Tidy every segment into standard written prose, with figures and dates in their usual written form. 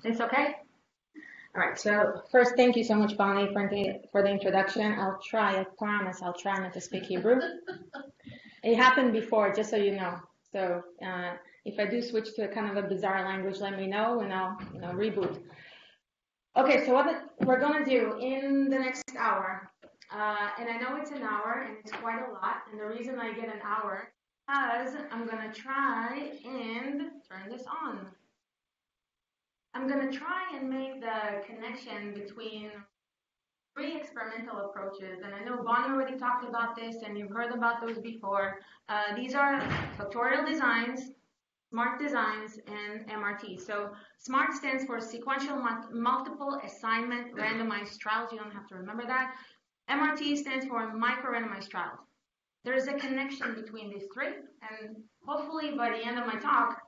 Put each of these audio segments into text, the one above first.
It's okay? All right, so first, thank you so much, Bonnie, for the introduction. I'll try, I promise, I'll try not to speak Hebrew. It happened before, just so you know. So if I do switch to a kind of a bizarre language, let me know and I'll reboot. Okay, so what we're going to do in the next hour, and I know it's an hour and it's quite a lot, and the reason I get an hour is I'm going to try and turn this on. I'm going to try and make the connection between three experimental approaches, and I know Bonnie already talked about this, and you've heard about those before. These are factorial designs, SMART designs, and MRT. So SMART stands for Sequential Multiple Assignment Randomized Trials. You don't have to remember that. MRT stands for Micro-Randomized Trials. There is a connection between these three, and hopefully by the end of my talk,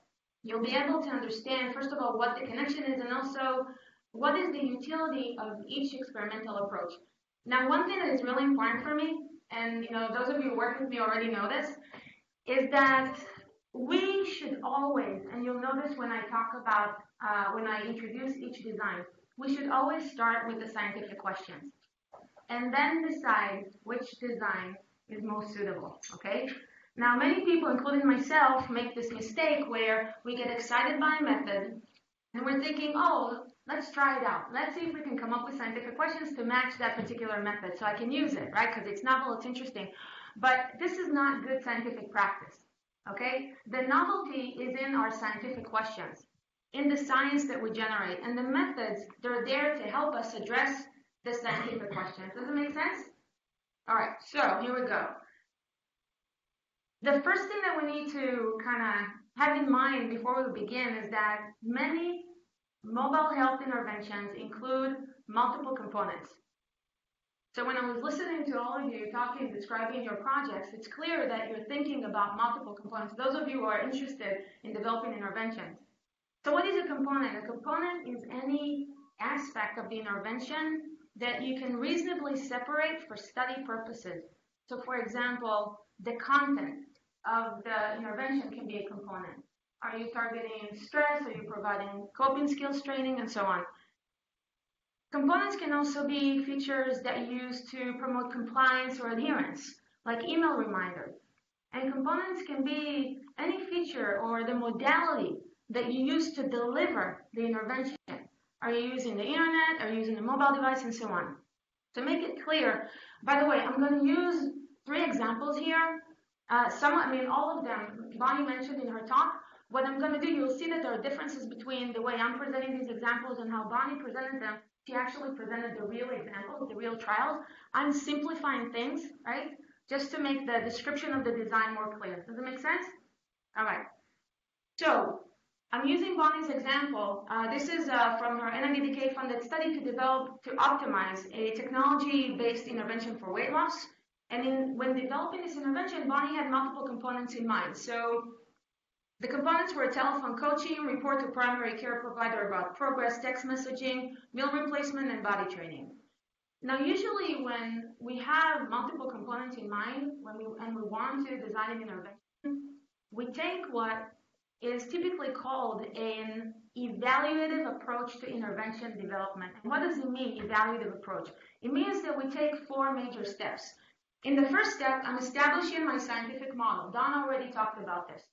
you'll be able to understand, first of all, what the connection is, and also what is the utility of each experimental approach. Now, one thing that is really important for me, and those of you who work with me already know this, is that we should always, and you'll notice when I talk about, when I introduce each design, we should always start with the scientific questions, and then decide which design is most suitable, okay? Now, many people, including myself, make this mistake where we get excited by a method and we're thinking, oh, let's try it out. Let's see if we can come up with scientific questions to match that particular method so I can use it, right? Because it's novel, it's interesting. But this is not good scientific practice, okay? The novelty is in our scientific questions, in the science that we generate. And the methods, they're there to help us address the scientific questions. Does it make sense? All right, so here we go. The first thing that we need to kind of have in mind before we begin is that many mobile health interventions include multiple components. So when I was listening to all of you talking, describing your projects, it's clear that you're thinking about multiple components. Those of you who are interested in developing interventions. So what is a component? A component is any aspect of the intervention that you can reasonably separate for study purposes. So for example, the content of the intervention can be a component. Are you targeting stress? Are you providing coping skills training, and so on? Components can also be features that you use to promote compliance or adherence, like email reminders. And components can be any feature or the modality that you use to deliver the intervention. Are you using the internet? Are you using a mobile device, and so on? To make it clear, by the way, I'm going to use 3 examples here. All of them, Bonnie mentioned in her talk. What I'm going to do, you'll see that there are differences between the way I'm presenting these examples and how Bonnie presented them. She actually presented the real examples, the real trials. I'm simplifying things, right, just to make the description of the design more clear. Does it make sense? All right. So I'm using Bonnie's example. This is from her NIDDK-funded study to optimize a technology-based intervention for weight loss. And when developing this intervention, Bonnie had multiple components in mind. So the components were telephone coaching, report to primary care provider about progress, text messaging, meal replacement, and body training. Now, usually when we have multiple components in mind, and we want to design an intervention, we take what is typically called an evaluative approach to intervention development. And what does it mean, evaluative approach? It means that we take 4 major steps. In the first step, I'm establishing my scientific model. Don already talked about this,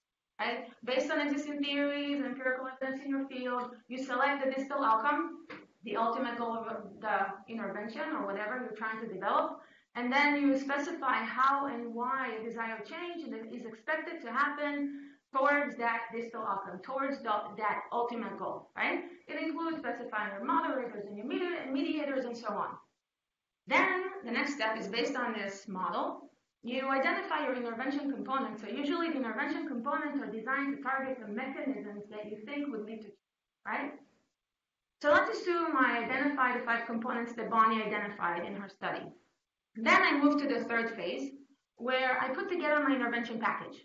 right? Based on existing theories and empirical evidence in your field, you select the distal outcome, the ultimate goal of the intervention or whatever you're trying to develop, and then you specify how and why a desired change is expected to happen towards that distal outcome, towards that ultimate goal, right? It includes specifying your moderators and your mediators and so on. Then the next step is based on this model. You identify your intervention components. So usually the intervention components are designed to target the mechanisms that you think would lead to change, right? So let's assume I identify the 5 components that Bonnie identified in her study. Then I move to the third phase, where I put together my intervention package.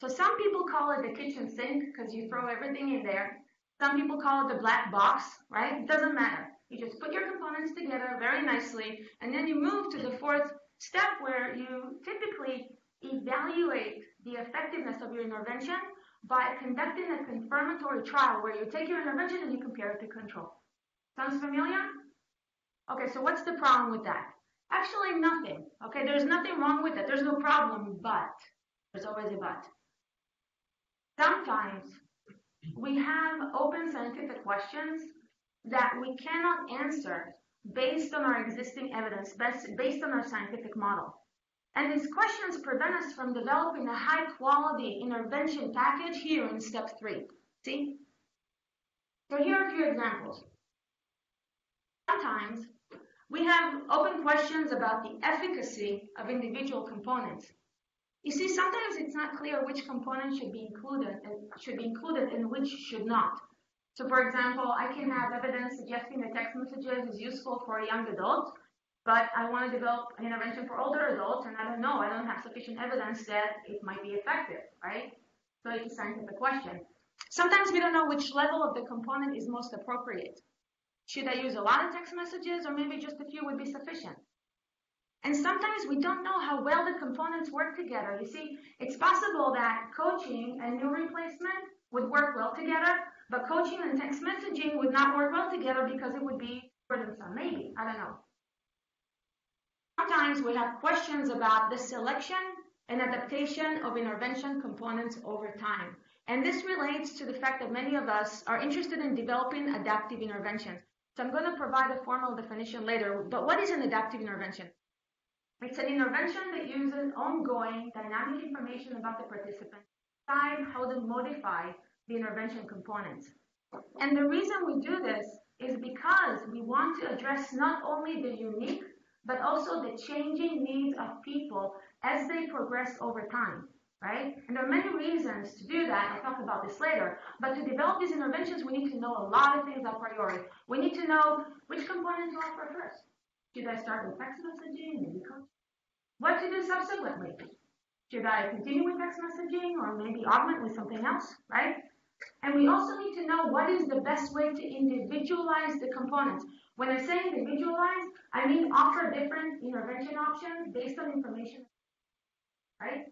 So some people call it the kitchen sink because you throw everything in there. Some people call it the black box, right? It doesn't matter. You just put your components together very nicely, and then you move to the 4th step where you typically evaluate the effectiveness of your intervention by conducting a confirmatory trial where you take your intervention and you compare it to control. Sounds familiar? Okay, so what's the problem with that? Actually, nothing. Okay, there's nothing wrong with that. There's no problem, but there's always a but. Sometimes we have open scientific questions that we cannot answer based on our existing evidence, based on our scientific model. And these questions prevent us from developing a high-quality intervention package here in step 3. See? So here are a few examples. Sometimes we have open questions about the efficacy of individual components. You see, sometimes it's not clear which components should be included and which should not. So for example, I can have evidence suggesting that text messages is useful for a young adult, but I want to develop an intervention for older adults, and I don't have sufficient evidence that it might be effective, right? So it's a scientific question. Sometimes we don't know which level of the component is most appropriate. Should I use a lot of text messages, or maybe just a few would be sufficient? And sometimes we don't know how well the components work together. You see, it's possible that coaching and new replacement would work well together, but coaching and text messaging would not work well together because it would be burdensome. Maybe, I don't know. Sometimes we have questions about the selection and adaptation of intervention components over time. And this relates to the fact that many of us are interested in developing adaptive interventions. So I'm going to provide a formal definition later, but what is an adaptive intervention? It's an intervention that uses ongoing dynamic information about the participant to decide how to modify the intervention components. And the reason we do this is because we want to address not only the unique, but also the changing needs of people as they progress over time, right? And there are many reasons to do that. I'll talk about this later. But to develop these interventions, we need to know a lot of things a priori. We need to know which component to offer first. Should I start with text messaging, maybe coaching? What to do subsequently? Should I continue with text messaging or maybe augment with something else, right? And we also need to know what is the best way to individualize the components. When I say individualize, I mean offer different intervention options based on information, right?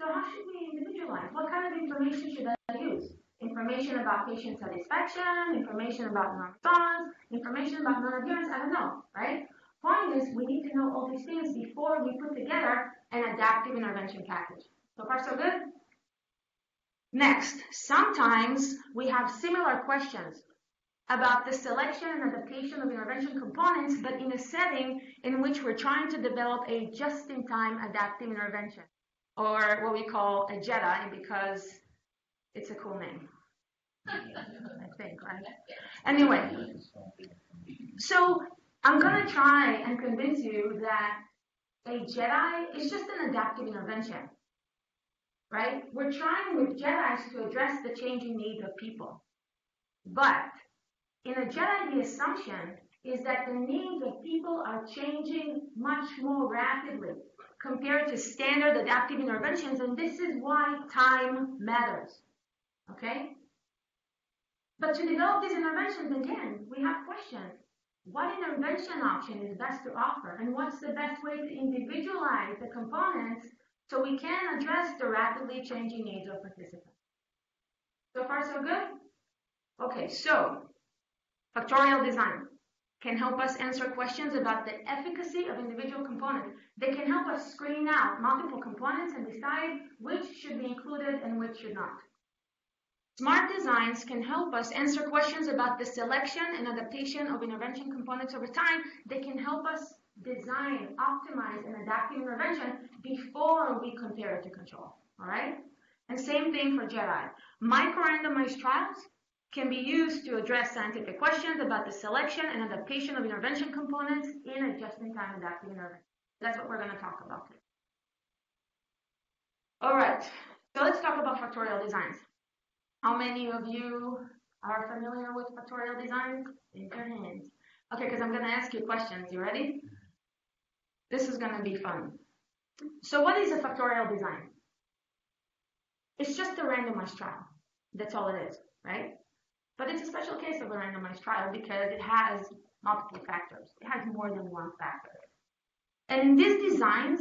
So how should we individualize? What kind of information should I use? Information about patient satisfaction, information about non-response, information about non-adherence, I don't know, right? Point is, we need to know all these things before we put together an adaptive intervention package. So far, so good? Next, sometimes we have similar questions about the selection and adaptation of intervention components, but in a setting in which we're trying to develop a just-in-time adaptive intervention, or what we call a JEDI, because it's a cool name, I think, right? Anyway, so I'm going to try and convince you that a JEDI is just an adaptive intervention, right? We're trying with JEDIs to address the changing needs of people. But in a JEDI, the assumption is that the needs of people are changing much more rapidly compared to standard adaptive interventions, and this is why time matters, okay? But to develop these interventions, again, we have questions. What intervention option is best to offer, and what's the best way to individualize the components so we can address the rapidly changing needs of participants? So far, so good? Okay, so factorial design can help us answer questions about the efficacy of individual components. They can help us screen out multiple components and decide which should be included and which should not. Smart designs can help us answer questions about the selection and adaptation of intervention components over time. They can help us design, optimize, and adapt the intervention before we compare it to control, all right? And same thing for JEDI. Micro-randomized trials can be used to address scientific questions about the selection and adaptation of intervention components in a just-in-time adaptive intervention. That's what we're going to talk about today. All right, so let's talk about factorial designs. How many of you are familiar with factorial designs? Raise your hands. Okay, because I'm going to ask you questions. You ready? This is going to be fun. So what is a factorial design? It's just a randomized trial. That's all it is, right? But it's a special case of a randomized trial because it has multiple factors. It has more than one factor. And in these designs,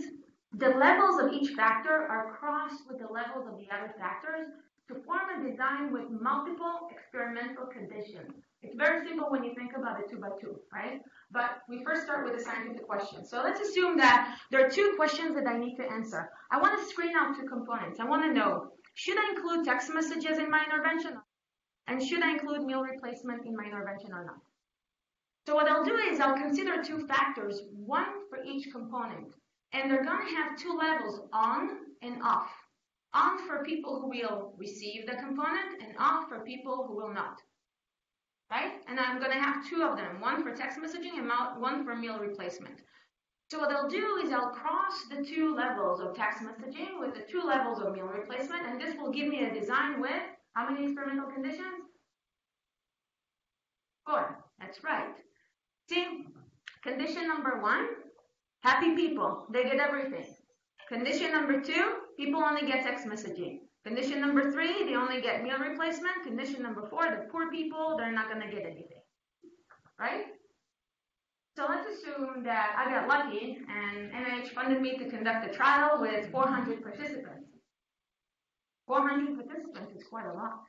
the levels of each factor are crossed with the levels of the other factors to form a design with multiple experimental conditions. It's very simple when you think about it 2 by 2, right? But we first start with a scientific question. So let's assume that there are 2 questions that I need to answer. I want to screen out 2 components. I want to know, should I include text messages in my intervention? And should I include meal replacement in my intervention or not? So what I'll do is I'll consider 2 factors, 1 for each component. And they're going to have 2 levels, on and off. On for people who will receive the component, and off for people who will not. Right? And I'm going to have 2 of them, 1 for text messaging and 1 for meal replacement. So what I'll do is I'll cross the 2 levels of text messaging with the 2 levels of meal replacement, and this will give me a design with how many experimental conditions? 4. That's right. See, condition number 1, happy people, they get everything. Condition number 2, people only get text messaging. Condition number 3, they only get meal replacement. Condition number 4, the poor people, they're not going to get anything. Right? So let's assume that I got lucky and NIH funded me to conduct a trial with 400 participants. 400 participants is quite a lot.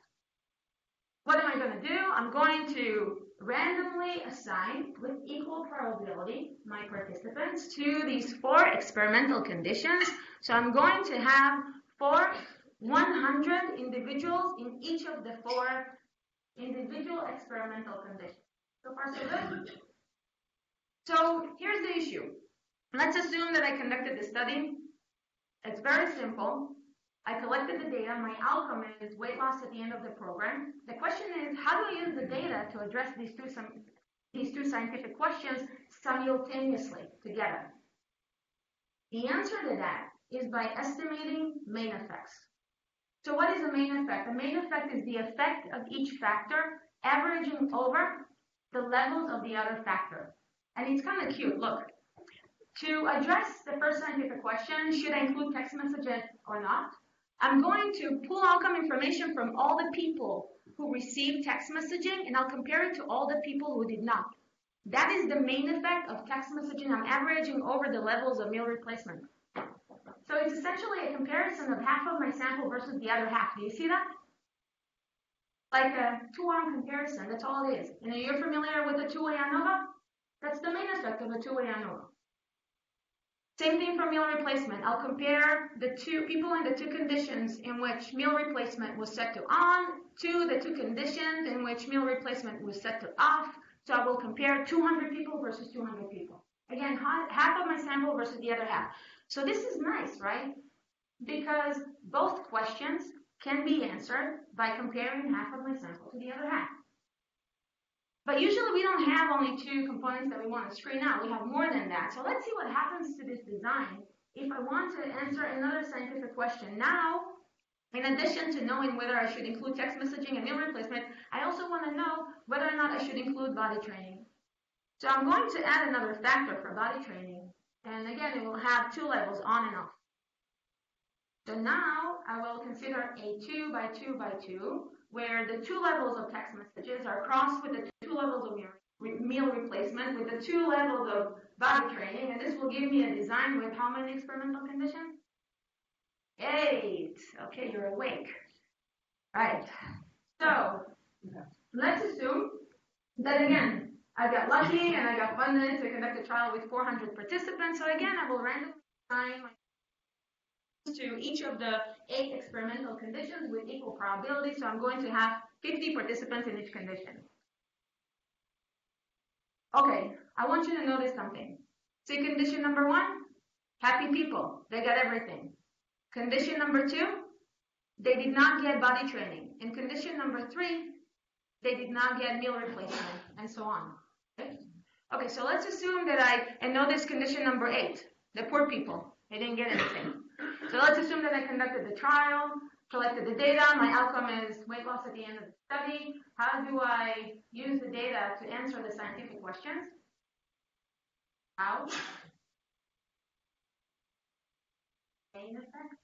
What am I going to do? I'm going to randomly assign with equal probability my participants to these 4 experimental conditions. So I'm going to have 100 individuals in each of the 4 individual experimental conditions. So far, so good? So here's the issue. Let's assume that I conducted the study. It's very simple. I collected the data. My outcome is weight loss at the end of the program. The question is, how do I use the data to address these two scientific questions simultaneously together? The answer to that is by estimating main effects. So what is a main effect? A main effect is the effect of each factor averaging over the levels of the other factor. And it's kind of cute. Look, to address the first scientific question, should I include text messages or not? I'm going to pull outcome information from all the people who received text messaging, and I'll compare it to all the people who did not. That is the main effect of text messaging. I'm averaging over the levels of meal replacement. So it's essentially a comparison of half of my sample versus the other half. Do you see that? Like a 2-arm comparison. That's all it is. You know, you're familiar with the two-way ANOVA? That's the main effect of a two-way ANOVA. Same thing for meal replacement. I'll compare the 2 people in the 2 conditions in which meal replacement was set to on to the 2 conditions in which meal replacement was set to off. So I will compare 200 people versus 200 people. Again, half of my sample versus the other half. So this is nice, right? Because both questions can be answered by comparing half of my sample to the other half. But usually we don't have only 2 components that we want to screen out. We have more than that. So let's see what happens to this design if I want to answer another scientific question. Now, in addition to knowing whether I should include text messaging and meal replacement, I also want to know whether or not I should include body training. So I'm going to add another factor for body training. And again, it will have 2 levels, on and off. So now I will consider a 2 by 2 by 2, where the 2 levels of text messages are crossed with the 2 levels of meal replacement, with the 2 levels of body training, and this will give me a design with how many experimental conditions? 8. Okay, you're awake. Right. So let's assume that, again, I got lucky and I got funded to conduct a trial with 400 participants. So again, I will randomly assign to each of the 8 experimental conditions with equal probability. So I'm going to have 50 participants in each condition. Okay, I want you to notice something. See condition number 1, happy people, they got everything. Condition number 2, they did not get body training. In condition number 3, they did not get meal replacement, and so on. Okay, so let's assume that and notice condition number 8, the poor people, they didn't get anything. So let's assume that I conducted the trial, collected the data, my outcome is weight loss at the end of the study. How do I use the data to answer the scientific questions? How? Main effects.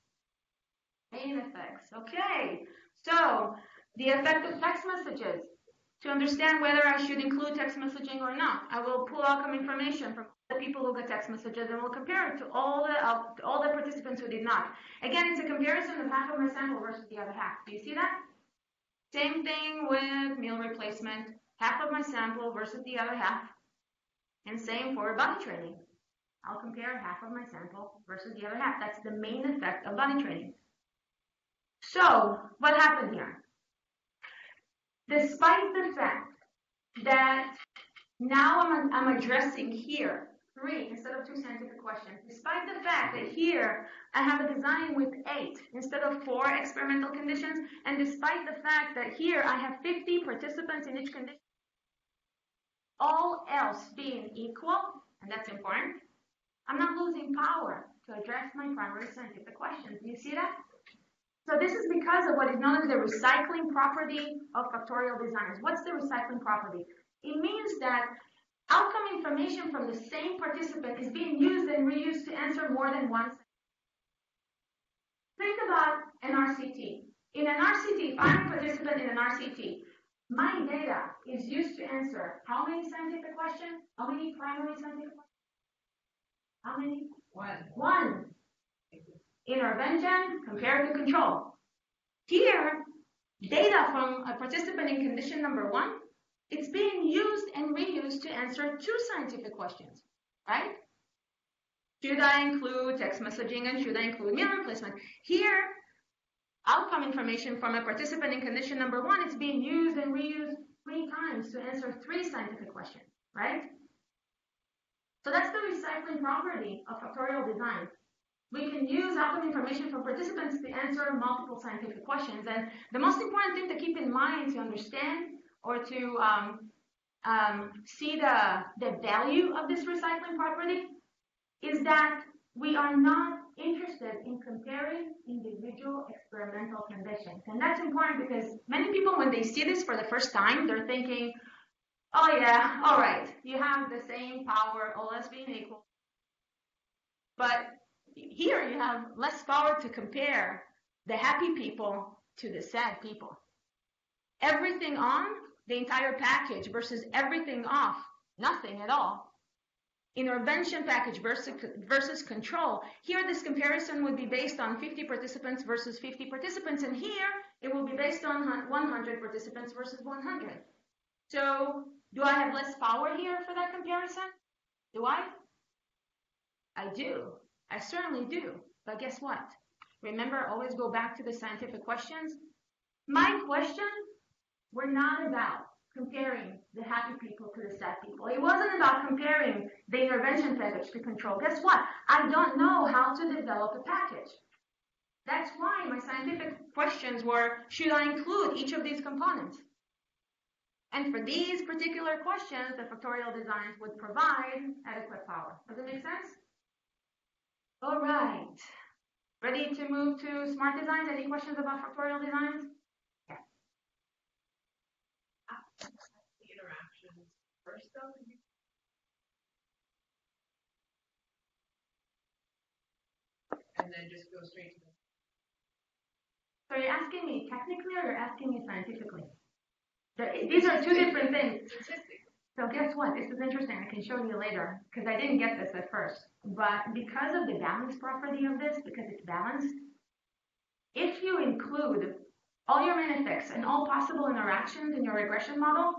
Main effects. Okay. So the effect of text messages. to understand whether I should include text messaging or not. I will pull out some information from the people who got text messages and we'll compare it to all the participants who did not. Again, it's a comparison of half of my sample versus the other half. Do you see that? Same thing with meal replacement, half of my sample versus the other half. And same for body training. I'll compare half of my sample versus the other half. That's the main effect of body training. So, what happened here? Despite the fact that now I'm addressing here 3 instead of 2 scientific questions, despite the fact that here I have a design with 8 instead of 4 experimental conditions, and despite the fact that here I have 50 participants in each condition, all else being equal, and that's important, I'm not losing power to address my primary scientific questions. Do you see that? So this is because of what is known as the recycling property of factorial designs. What's the recycling property? It means that outcome information from the same participant is being used and reused to answer more than one. Think about an RCT. In an RCT, if I'm a participant in an RCT, my data is used to answer how many scientific questions? How many primary scientific questions? How many? One. Intervention compared to control. Here, data from a participant in condition number 1, it's being used and reused to answer 2 scientific questions, right? Should I include text messaging and should I include meal replacement? Here, outcome information from a participant in condition number 1, it's being used and reused 3 times to answer 3 scientific questions, right? So that's the recycling property of factorial design. We can use outcome information from participants to answer multiple scientific questions. And the most important thing to keep in mind to understand or to see the value of this recycling property is that we are not interested in comparing individual experimental conditions. And that's important because many people, when they see this for the first time, they're thinking, oh yeah, all right, you have the same power, all else being equal. But here you have less power to compare the happy people to the sad people. Everything on, the entire package, versus everything off, nothing at all. Intervention package versus control. Here this comparison would be based on 50 participants versus 50 participants, and here it will be based on 100 participants versus 100. So do I have less power here for that comparison? Do I? I do. I certainly do. But guess what? Remember, always go back to the scientific questions. My questions were not about comparing the happy people to the sad people. It wasn't about comparing the intervention package to control. Guess what? I don't know how to develop a package. That's why my scientific questions were, should I include each of these components? And for these particular questions, the factorial designs would provide adequate power. Does it make sense? All right. Ready to move to smart designs? Any questions about factorial designs? Yeah. The interactions first, though? And then just go straight to the... So you're asking me technically or you're asking me scientifically? These are 2 different things. So guess what? This is interesting. I can show you later because I didn't get this at first. But because of the balance property of this, because it's balanced, if you include all your main effects and all possible interactions in your regression model,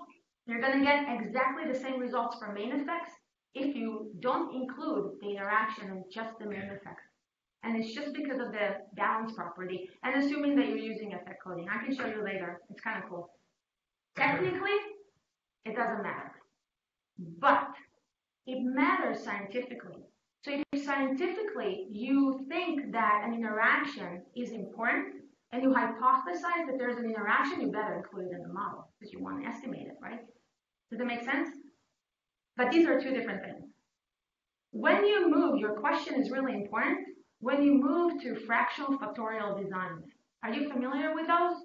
you're going to get exactly the same results for main effects if you don't include the interaction and just the main effects. And it's just because of the balance property and assuming that you're using effect coding. I can show you later. It's kind of cool. Technically, it doesn't matter. But it matters scientifically. So if scientifically you think that an interaction is important and you hypothesize that there's an interaction, you better include it in the model because you want to estimate it, right? Does that make sense? But these are 2 different things. When you move, your question is really important, when you move to fractional factorial designs. Are you familiar with those?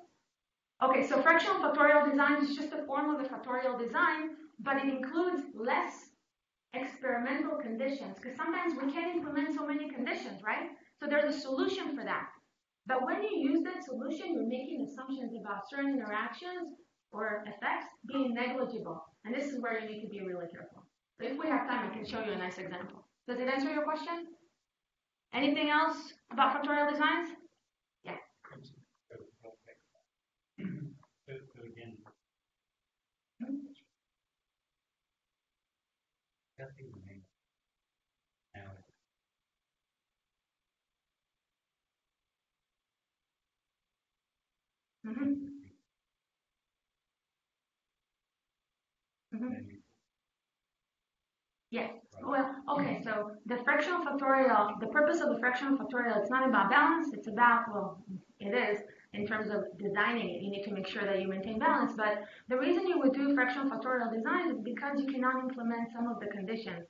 Okay, so fractional factorial design is just a form of the factorial design, but it includes less experimental conditions because sometimes we can't implement so many conditions, right? So there's a solution for that. But when you use that solution, you're making assumptions about certain interactions or effects being negligible. And this is where you need to be really careful. So if we have time, I can show you a nice example. Does it answer your question? Anything else about factorial designs? Yeah. So again, testing the name now. Yes. Well, okay, so the fractional factorial, the purpose of the fractional factorial, it's not about balance, it's about, well, it is in terms of designing it. You need to make sure that you maintain balance, but the reason you would do fractional factorial design is because you cannot implement some of the conditions.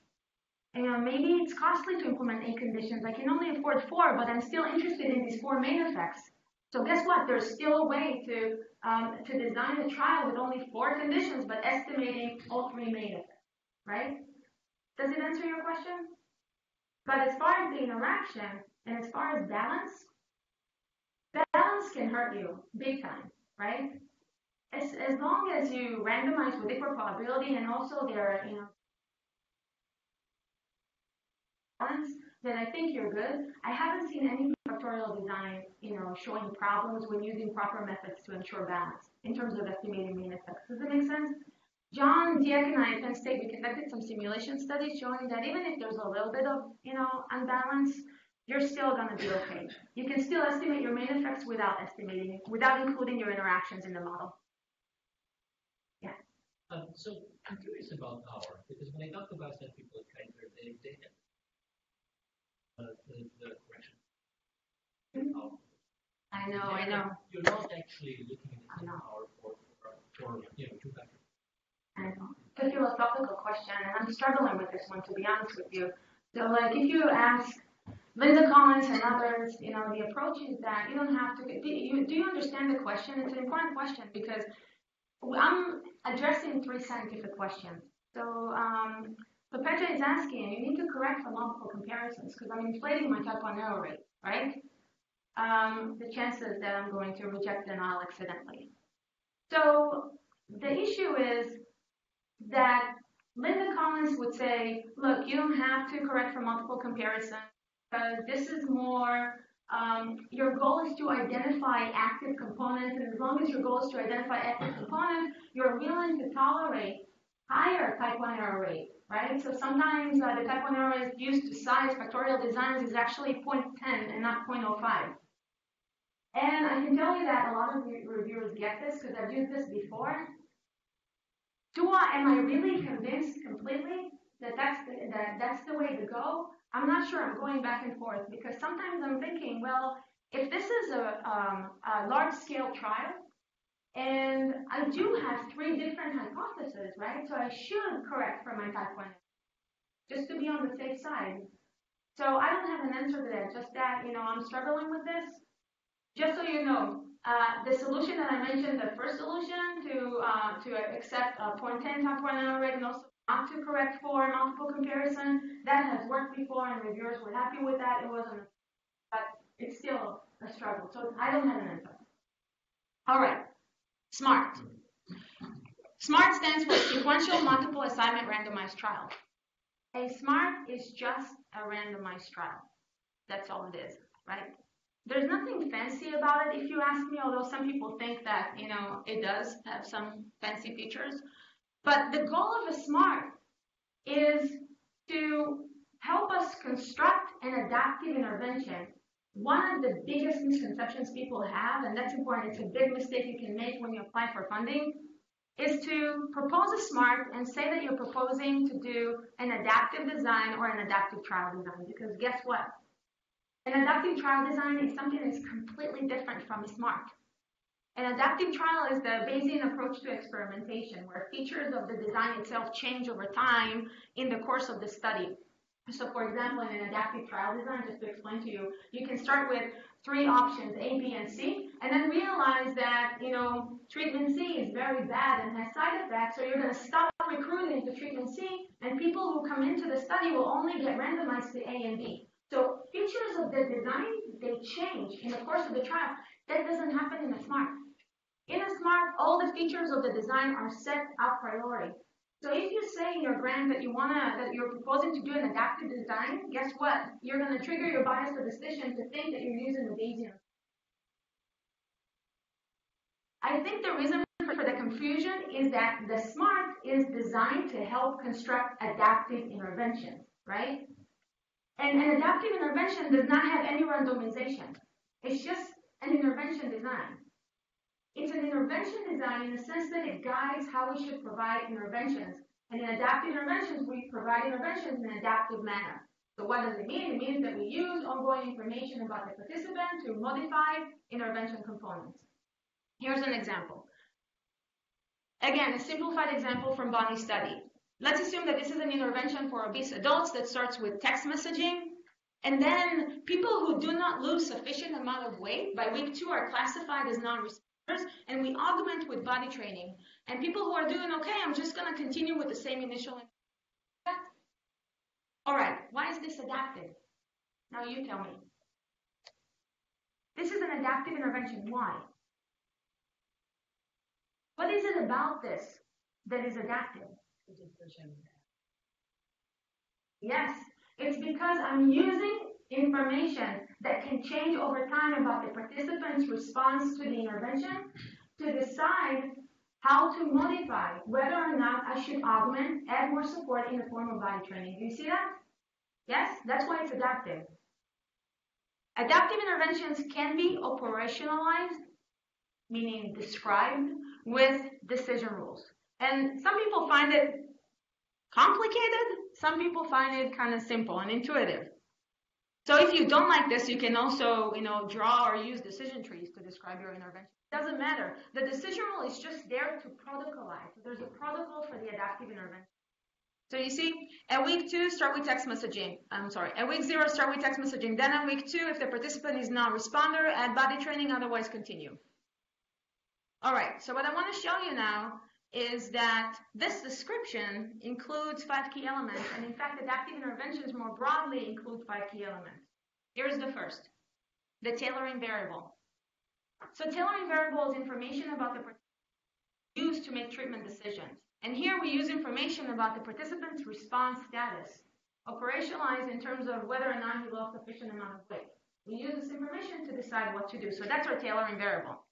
And maybe it's costly to implement 8 conditions. I can only afford 4, but I'm still interested in these 4 main effects. So guess what? There's still a way to design a trial with only 4 conditions, but estimating all 3 main effects, right? Does it answer your question? But as far as the interaction and as far as balance can hurt you big time, right? As long as you randomize with equal probability and also there, balance, then I think you're good. I haven't seen any factorial design, showing problems when using proper methods to ensure balance in terms of estimating mean effects. Does it make sense? John, Dieck, and I at Penn State, we conducted some simulation studies showing that even if there's a little bit of, unbalance, you're still going to be okay. You can still estimate your main effects without including your interactions in the model. Yeah. So I'm curious about power, because when I talk about that people at Kaiser, they have the correction. Mm-hmm. I know. You're not actually looking at the power for 2 factors. I know. It's a philosophical question, and I'm struggling with this one, to be honest with you. So, like, if you ask Linda Collins and others, the approach is that you don't have to. Do you understand the question? It's an important question because I'm addressing 3 scientific questions. So, Petra is asking, you need to correct for multiple comparisons because I'm inflating my type 1 error rate, right? The chances that I'm going to reject denial accidentally. So, the issue is that Linda Collins would say, look, you don't have to correct for multiple comparisons because this is more, your goal is to identify active components, and as long as your goal is to identify active components, you're willing to tolerate higher type 1 error rate, right? So sometimes the type 1 error is used to size factorial designs is actually 0.10 and not 0.05. And I can tell you that a lot of reviewers get this because I've used this before. Am I really convinced completely that that's the way to go? I'm not sure. I'm going back and forth because sometimes I'm thinking, well, if this is a large-scale trial, and I do have 3 different hypotheses, right? So I should correct for my type 1, just to be on the safe side. So I don't have an answer to that. Just that, I'm struggling with this. Just so you know, the solution that I mentioned, the first solution to accept 0.10 type 1 error rate and also not to correct for multiple comparison, that has worked before and reviewers were happy with that. It wasn't, but it's still a struggle. So I don't have an answer. All right, SMART. SMART stands for Sequential Multiple Assignment Randomized Trial. A SMART is just a randomized trial. That's all it is, right? There's nothing fancy about it, if you ask me, although some people think that, it does have some fancy features. But the goal of a SMART is to help us construct an adaptive intervention. One of the biggest misconceptions people have, and that's important, it's a big mistake you can make when you apply for funding, is to propose a SMART and say that you're proposing to do an adaptive design or an adaptive trial design. Because guess what? An adaptive trial design is something that's completely different from a SMART. An adaptive trial is the Bayesian approach to experimentation, where features of the design itself change over time in the course of the study. So, for example, in an adaptive trial design, just to explain to you, you can start with 3 options, A, B, and C, and then realize that, treatment C is very bad and has side effects, so you're going to stop recruiting to treatment C, and people who come into the study will only get randomized to A and B. So features of the design, they change in the course of the trial. That doesn't happen in a SMART. In a SMART, all the features of the design are set a priori. So if you say in your grant that you're proposing to do an adaptive design, guess what? You're going to trigger your bias statistician to think that you're using the Bayesian. I think the reason for the confusion is that the SMART is designed to help construct adaptive interventions, right? And an adaptive intervention does not have any randomization. It's just an intervention design. It's an intervention design in the sense that it guides how we should provide interventions. And in adaptive interventions, we provide interventions in an adaptive manner. So what does it mean? It means that we use ongoing information about the participant to modify intervention components. Here's an example. Again, a simplified example from Bonnie's study. Let's assume that this is an intervention for obese adults that starts with text messaging. And then people who do not lose sufficient amount of weight by week 2 are classified as non-responders, and we augment with body training. And people who are doing okay, I'm just going to continue with the same initial. All right, why is this adaptive? Now you tell me. This is an adaptive intervention. Why? What is it about this that is adaptive? Yes, it's because I'm using information that can change over time about the participant's response to the intervention to decide how to modify whether or not I should augment, add more support in the form of body training. Do you see that? Yes, that's why it's adaptive. Adaptive interventions can be operationalized, meaning described, with decision rules. And some people find it complicated. Some people find it kind of simple and intuitive. So if you don't like this, you can also, draw or use decision trees to describe your intervention. It doesn't matter. The decision rule is just there to protocolize. So there's a protocol for the adaptive intervention. So you see, at week 2, start with text messaging. At week 0, start with text messaging. Then at week 2, if the participant is non-responder, add body training, otherwise continue. All right, so what I want to show you now is that this description includes 5 key elements, and in fact, adaptive interventions more broadly include 5 key elements. Here's the first, the tailoring variable. So tailoring variable is information about the participant used to make treatment decisions. And here we use information about the participant's response status, operationalized in terms of whether or not he lost sufficient amount of weight. We use this information to decide what to do. So that's our tailoring variable.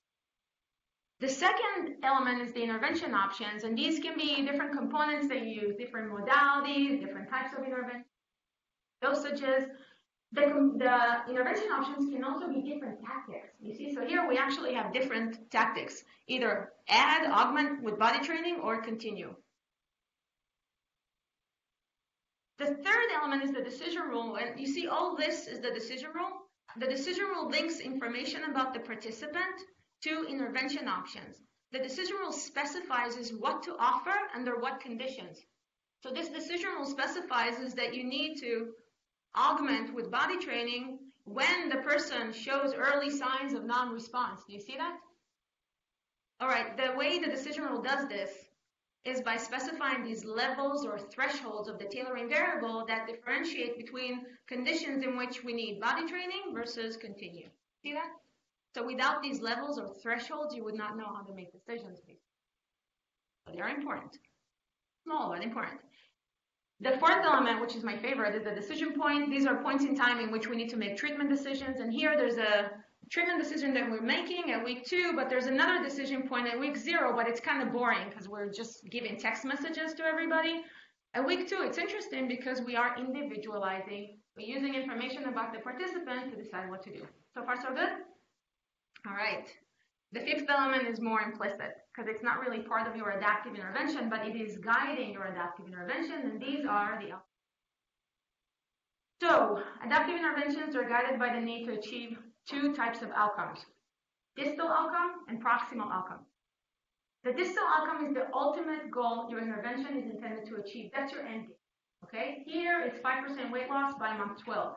The second element is the intervention options, and these can be different components that you use, different modalities, different types of intervention, dosages. The intervention options can also be different tactics. You see, so here we actually have different tactics, either add, augment with body training, or continue. The third element is the decision rule, and you see all this is the decision rule. The decision rule links information about the participant to intervention options. The decision rule specifies is what to offer under what conditions. So this decision rule specifies is that you need to augment with body training when the person shows early signs of non-response. Do you see that? All right, the way the decision rule does this is by specifying these levels or thresholds of the tailoring variable that differentiate between conditions in which we need body training versus continue. See that? So without these levels or thresholds, you would not know how to make decisions. But they are important. Small, but important. The fourth element, which is my favorite, is the decision point. These are points in time in which we need to make treatment decisions. And here there's a treatment decision that we're making at week 2, but there's another decision point at week 0, but it's kind of boring because we're just giving text messages to everybody. At week 2, it's interesting because we are individualizing. We're using information about the participant to decide what to do. So far, so good? All right. The fifth element is more implicit because it's not really part of your adaptive intervention, but it is guiding your adaptive intervention, and these are the outcomes. So adaptive interventions are guided by the need to achieve 2 types of outcomes, distal outcome and proximal outcome. The distal outcome is the ultimate goal your intervention is intended to achieve. That's your end game. Okay? Here it's 5% weight loss by month 12.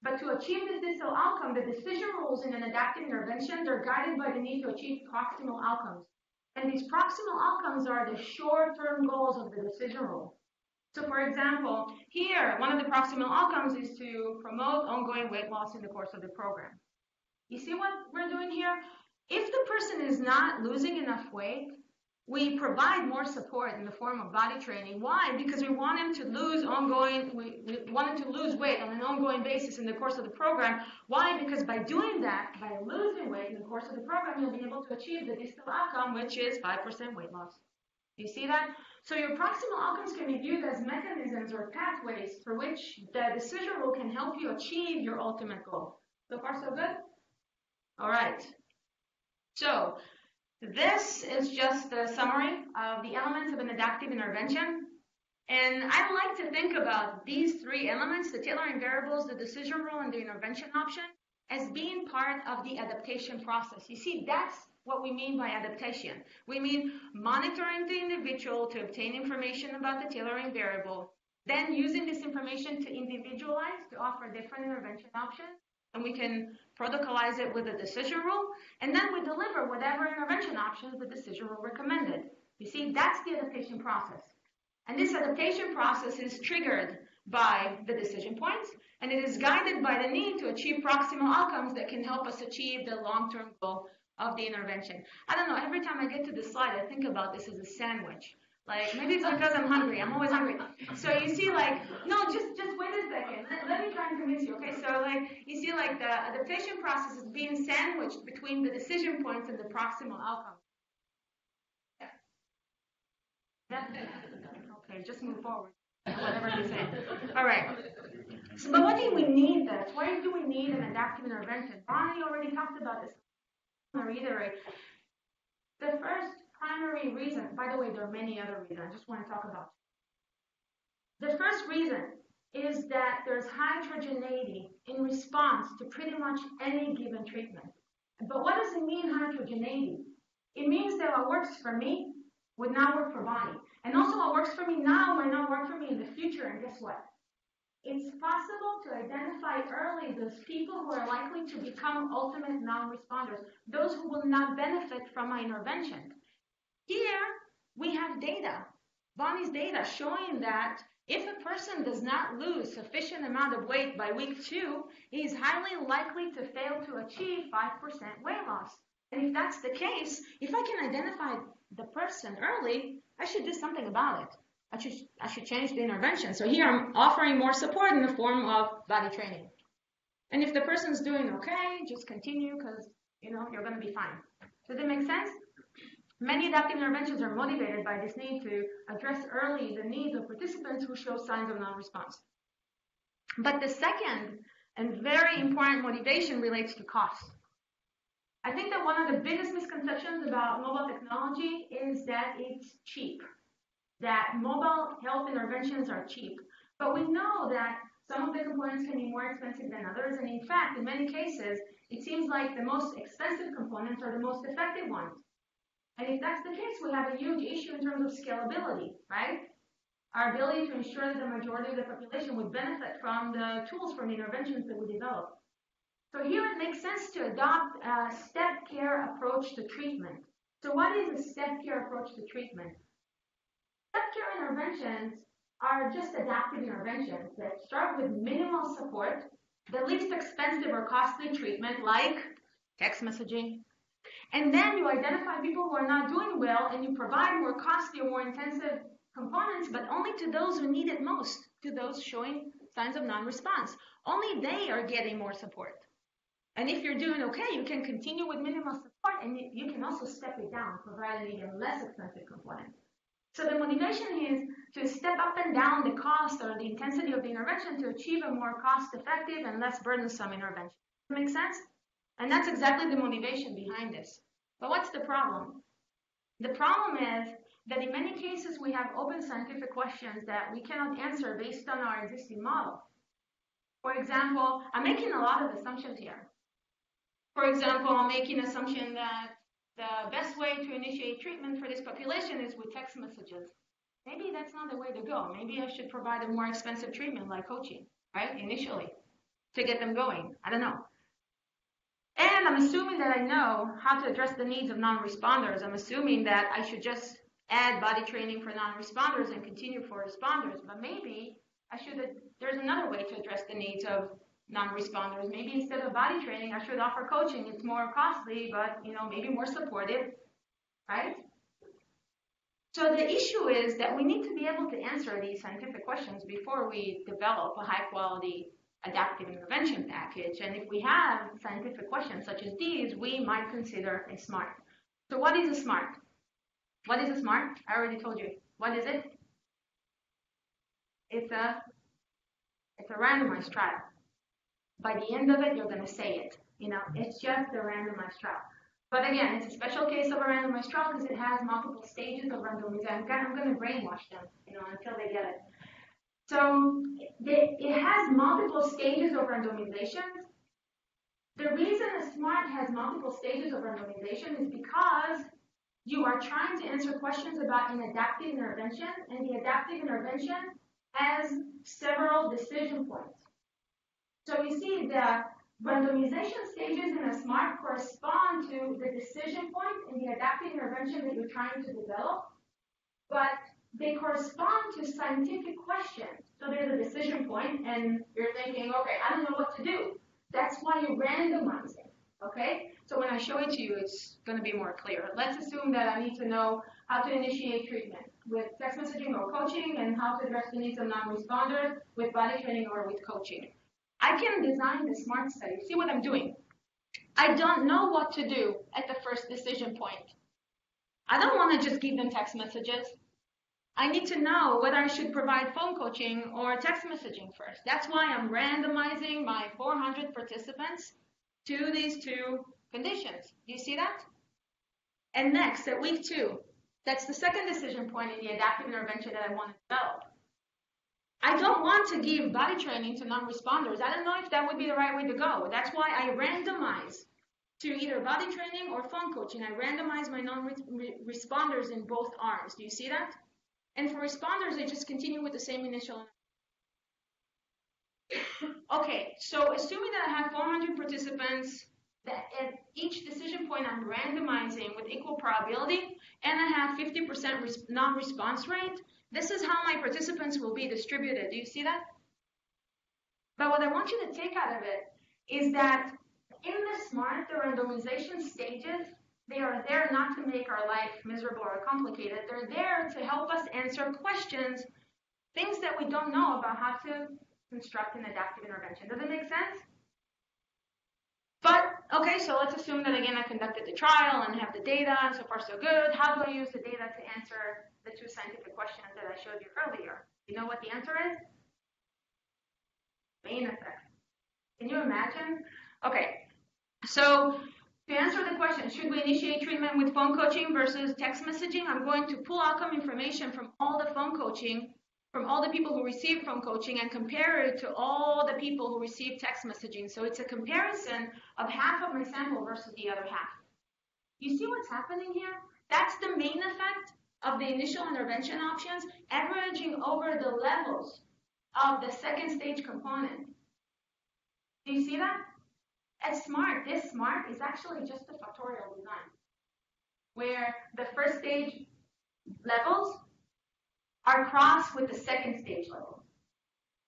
But to achieve this distal outcome, the decision rules in an adaptive intervention are guided by the need to achieve proximal outcomes. And these proximal outcomes are the short-term goals of the decision rule. So for example, here, one of the proximal outcomes is to promote ongoing weight loss in the course of the program. You see what we're doing here? If the person is not losing enough weight, we provide more support in the form of body training. Why? Because we want him to lose we want him to lose weight on an ongoing basis in the course of the program. Why? Because by doing that, by losing weight in the course of the program, you'll be able to achieve the distal outcome, which is 5% weight loss. Do you see that? So your proximal outcomes can be viewed as mechanisms or pathways through which the decision rule can help you achieve your ultimate goal. So far, so good? All right. So this is just a summary of the elements of an adaptive intervention. And I like to think about these three elements, the tailoring variables, the decision rule, and the intervention option, as being part of the adaptation process. You see, that's what we mean by adaptation. We mean monitoring the individual to obtain information about the tailoring variable, then using this information to individualize, to offer different intervention options, and we can protocolize it with a decision rule, and then we deliver whatever intervention options the decision rule recommended. You see, that's the adaptation process. And this adaptation process is triggered by the decision points, and it is guided by the need to achieve proximal outcomes that can help us achieve the long-term goal of the intervention. I don't know, every time I get to this slide, I think about this as a sandwich. Like, maybe it's because I'm hungry. I'm always hungry. So you see, like, no, just wait a second. Let me try and convince you, okay? So, like, you see, like, the adaptation process is being sandwiched between the decision points and the proximal outcome. Yeah. Okay, just move forward. Whatever you say. All right. So, but what do we need this? Why do we need an adaptive intervention? Bonnie already talked about this. I'm going to reiterate. The first primary reason, by the way, there are many other reasons. I just want to talk about. The first reason is that there's high heterogeneity in response to pretty much any given treatment. But what does it mean, heterogeneity? It means that what works for me would not work for Bonnie. And also what works for me now might not work for me in the future. And guess what? It's possible to identify early those people who are likely to become ultimate non-responders, those who will not benefit from my intervention. Here, we have data, Bonnie's data, showing that if a person does not lose sufficient amount of weight by week 2, he is highly likely to fail to achieve 5% weight loss. And if that's the case, if I can identify the person early, I should do something about it. I should change the intervention. So here I'm offering more support in the form of body training. And if the person's doing okay, just continue because, you're going to be fine. Does that make sense? Many adaptive interventions are motivated by this need to address early the needs of participants who show signs of non-response. But the second and very important motivation relates to cost. I think that one of the biggest misconceptions about mobile technology is that it's cheap, that mobile health interventions are cheap. But we know that some of the components can be more expensive than others, and in fact, in many cases, it seems like the most expensive components are the most effective ones. And if that's the case, we have a huge issue in terms of scalability, right? Our ability to ensure that the majority of the population would benefit from the tools from the interventions that we develop. So here it makes sense to adopt a step care approach to treatment. So what is a step care approach to treatment? Step care interventions are just adaptive interventions that start with minimal support, the least expensive or costly treatment like text messaging. And then you identify people who are not doing well and you provide more costly or more intensive components, but only to those who need it most, to those showing signs of non-response. Only they are getting more support. And if you're doing okay, you can continue with minimal support and you can also step it down, provide an even less expensive component. So the motivation is to step up and down the cost or the intensity of the intervention to achieve a more cost-effective and less burdensome intervention. Does that make sense? And that's exactly the motivation behind this. But what's the problem? The problem is that in many cases we have open scientific questions that we cannot answer based on our existing model. For example, I'm making a lot of assumptions here. For example, I'm making an assumption that the best way to initiate treatment for this population is with text messages. Maybe that's not the way to go. Maybe I should provide a more expensive treatment like coaching, right, initially, to get them going. I don't know. And I'm assuming that I know how to address the needs of non-responders. I'm assuming that I should just add body training for non-responders and continue for responders. But maybe there's another way to address the needs of non-responders. Maybe instead of body training, I should offer coaching. It's more costly, but maybe more supportive, right? So the issue is that we need to be able to answer these scientific questions before we develop a high-quality adaptive intervention package. And if we have scientific questions such as these, we might consider a SMART. So what is a SMART? What is a SMART? I already told you. What is it? It's a randomized trial. By the end of it, you're going to say it. It's just a randomized trial. But again, it's a special case of a randomized trial because it has multiple stages of randomization. I'm going to brainwash them, until they get it. So it has multiple stages of randomization. The reason a SMART has multiple stages of randomization is because you are trying to answer questions about an adaptive intervention, and the adaptive intervention has several decision points. So you see the randomization stages in a SMART correspond to the decision point in the adaptive intervention that you're trying to develop, but they correspond to scientific questions. So there's a decision point, and you're thinking, okay, I don't know what to do. That's why you randomize it, okay? So when I show it to you, it's going to be more clear. Let's assume that I need to know how to initiate treatment with text messaging or coaching, and how to address the needs of non-responders with body training or with coaching. I can design the SMART study. See what I'm doing? I don't know what to do at the first decision point. I don't want to just give them text messages. I need to know whether I should provide phone coaching or text messaging first. That's why I'm randomizing my 400 participants to these two conditions. Do you see that? And next, at week 2, that's the second decision point in the adaptive intervention that I want to develop. I don't want to give body training to non-responders. I don't know if that would be the right way to go. That's why I randomize to either body training or phone coaching. I randomize my non-responders in both arms. Do you see that? And for responders, I just continue with the same initial. Okay, so assuming that I have 400 participants, that at each decision point I'm randomizing with equal probability, and I have 50% non-response rate, this is how my participants will be distributed. Do you see that? But what I want you to take out of it is that in the SMART, the randomization stages, they are there not to make our life miserable or complicated. They're there to help us answer questions, things that we don't know about how to construct an adaptive intervention. Does it make sense? But, okay, so let's assume that, again, I conducted the trial and have the data, and so far so good. How do I use the data to answer the two scientific questions that I showed you earlier? You know what the answer is? Main effect. Can you imagine? Okay, so to answer the question, should we initiate treatment with phone coaching versus text messaging? I'm going to pull outcome information from all the phone coaching, from all the people who received phone coaching, and compare it to all the people who received text messaging. So it's a comparison of half of my sample versus the other half. You see what's happening here? That's the main effect of the initial intervention options, averaging over the levels of the second stage component. Do you see that? At SMART, this SMART is actually just a factorial design, where the first stage levels are crossed with the second stage levels.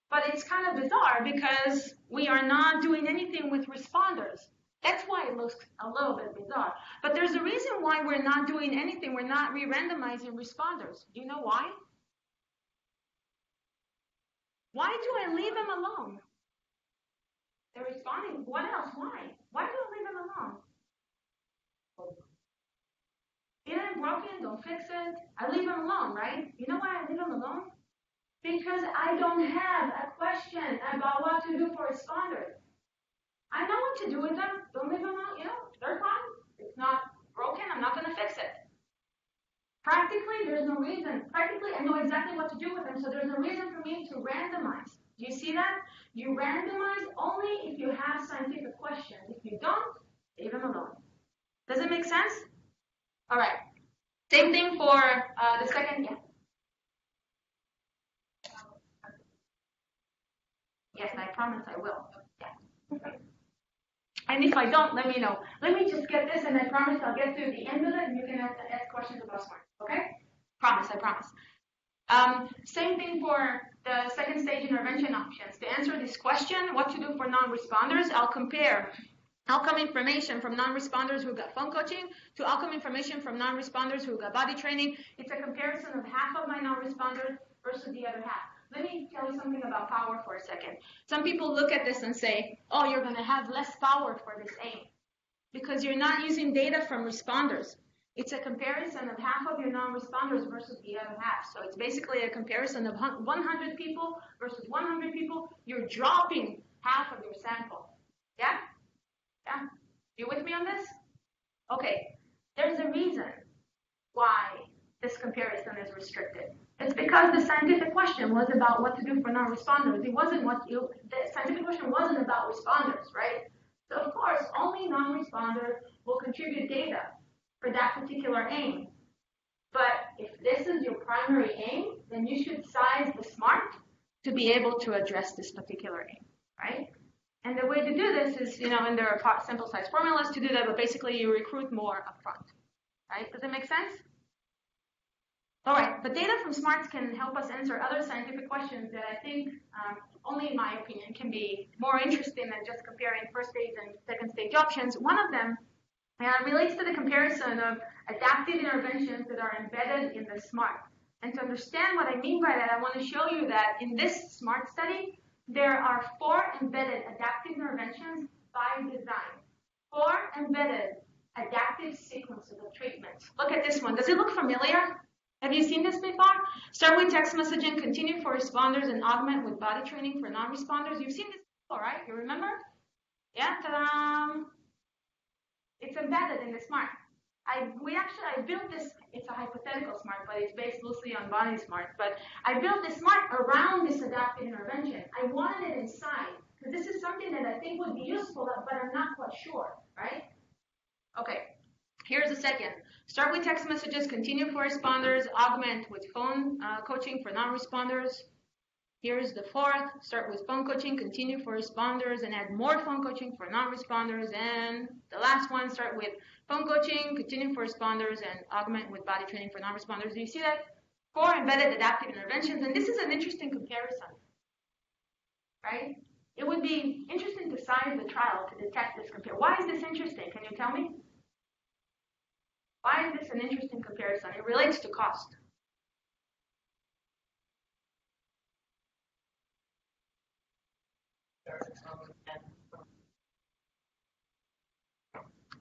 But it's kind of bizarre because we are not doing anything with responders. That's why it looks a little bit bizarre. But there's a reason why we're not doing anything. We're not re-randomizing responders. Do you know why? Why do I leave them alone? They're responding. What else? Why? Why do I leave them alone? It ain't broken, don't fix it. I leave them alone, right? You know why I leave them alone? Because I don't have a question about what to do for responders. I know what to do with them. Don't leave them alone. They're fine. It's not broken. I'm not going to fix it. Practically, there's no reason. Practically, I know exactly what to do with them, so there's no reason for me to randomize. Do you see that? You randomize only if you have scientific questions. If you don't, leave them alone. Does it make sense? All right. Same thing for the second. Yeah. Yes, I promise I will. Yeah. And if I don't, let me know. Let me just get this, and I promise I'll get through the end of it, and you can ask questions about SMART. Okay? Promise, I promise. Same thing for the second stage intervention options. To answer this question, what to do for non-responders, I'll compare outcome information from non-responders who got phone coaching to outcome information from non-responders who got body training. It's a comparison of half of my non-responders versus the other half. Let me tell you something about power for a second. Some people look at this and say, oh, you're going to have less power for this aim because you're not using data from responders. It's a comparison of half of your non-responders versus the other half. So it's basically a comparison of 100 people versus 100 people. You're dropping half of your sample. Yeah? Yeah? You with me on this? Okay. There's a reason why this comparison is restricted. It's because the scientific question was about what to do for non-responders. It wasn't the scientific question wasn't about responders, right? So of course, only non-responders will contribute data for that particular aim. But if this is your primary aim, then you should size the SMART to be able to address this particular aim, right? And the way to do this is, and there are sample size formulas to do that, but basically you recruit more upfront, right? Does it make sense? All right, but data from SMARTs can help us answer other scientific questions that I think, only in my opinion, can be more interesting than just comparing first stage and second stage options. One of them relates to the comparison of adaptive interventions that are embedded in the SMART. And to understand what I mean by that, I want to show you that in this SMART study, there are 4 embedded adaptive interventions by design. 4 embedded adaptive sequences of treatments. Look at this one. Does it look familiar? Have you seen this before? Start with text messaging, continue for responders, and augment with body training for non-responders. You've seen this before, right? You remember? Yeah, ta-da! It's embedded in the SMART. I built this, it's a hypothetical SMART, but it's based loosely on body SMART. But I built this SMART around this adaptive intervention. I wanted it inside, because this is something that I think would be useful, but I'm not quite sure, right? Okay, here's the second. Start with text messages, continue for responders, augment with phone coaching for non-responders. Here's the 4th. Start with phone coaching, continue for responders, and add more phone coaching for non-responders. And the last one, start with phone coaching, continue for responders, and augment with body training for non-responders. Do you see that? 4 embedded adaptive interventions. And this is an interesting comparison, right? It would be interesting to size the trial to detect this comparison. Why is this interesting? Can you tell me? Why is this an interesting comparison? It relates to cost.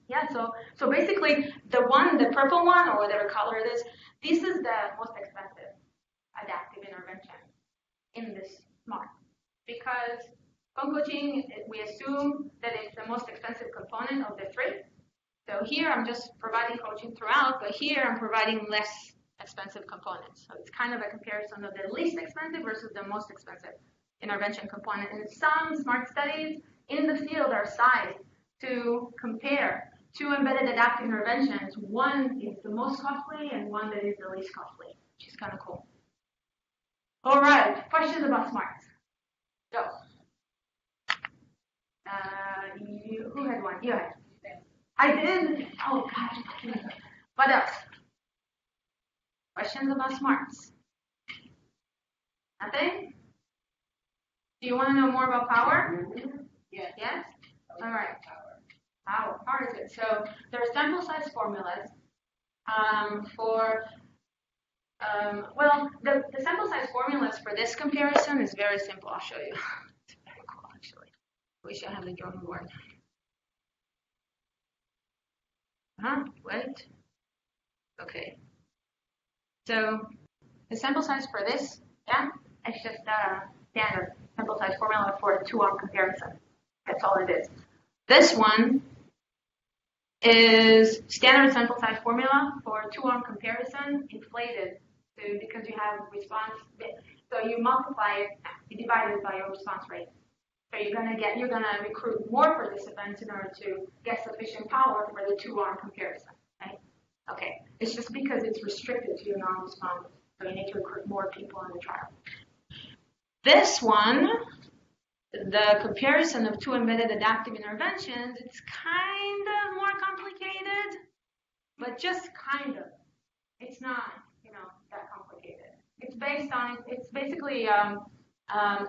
Yeah, so basically the purple one, or whatever color it is, this is the most expensive adaptive intervention in this SMART. Because phone coaching, we assume that it's the most expensive component of the 3. So here I'm just providing coaching throughout, but here I'm providing less expensive components. So it's kind of a comparison of the least expensive versus the most expensive intervention component. And some SMART studies in the field are sized to compare 2 embedded adaptive interventions. One is the most costly and one that is the least costly, which is kind of cool. All right, questions about SMARTs? Go. Who had one? You had. I did. Oh, gosh. What else? Questions about SMARTs? Nothing? Do you want to know more about power? Yes. Yes? All right. How hard is it? So there are sample size formulas the sample size formulas for this comparison is very simple. I'll show you. It's very cool, actually. Wish I had the drawing board. Wait. Okay. So the sample size for this, it's just a standard sample size formula for a 2-arm comparison. That's all it is. This one is standard sample size formula for a 2-arm comparison inflated because you have response. So you multiply it, you divide it by your response rate. So you're gonna recruit more participants in order to get sufficient power for the 2-arm comparison, right? Okay, it's just because it's restricted to your non-responders. So you need to recruit more people in the trial. This one, the comparison of 2 embedded adaptive interventions, it's kind of more complicated, but just kind of. It's not, that complicated. It's it's basically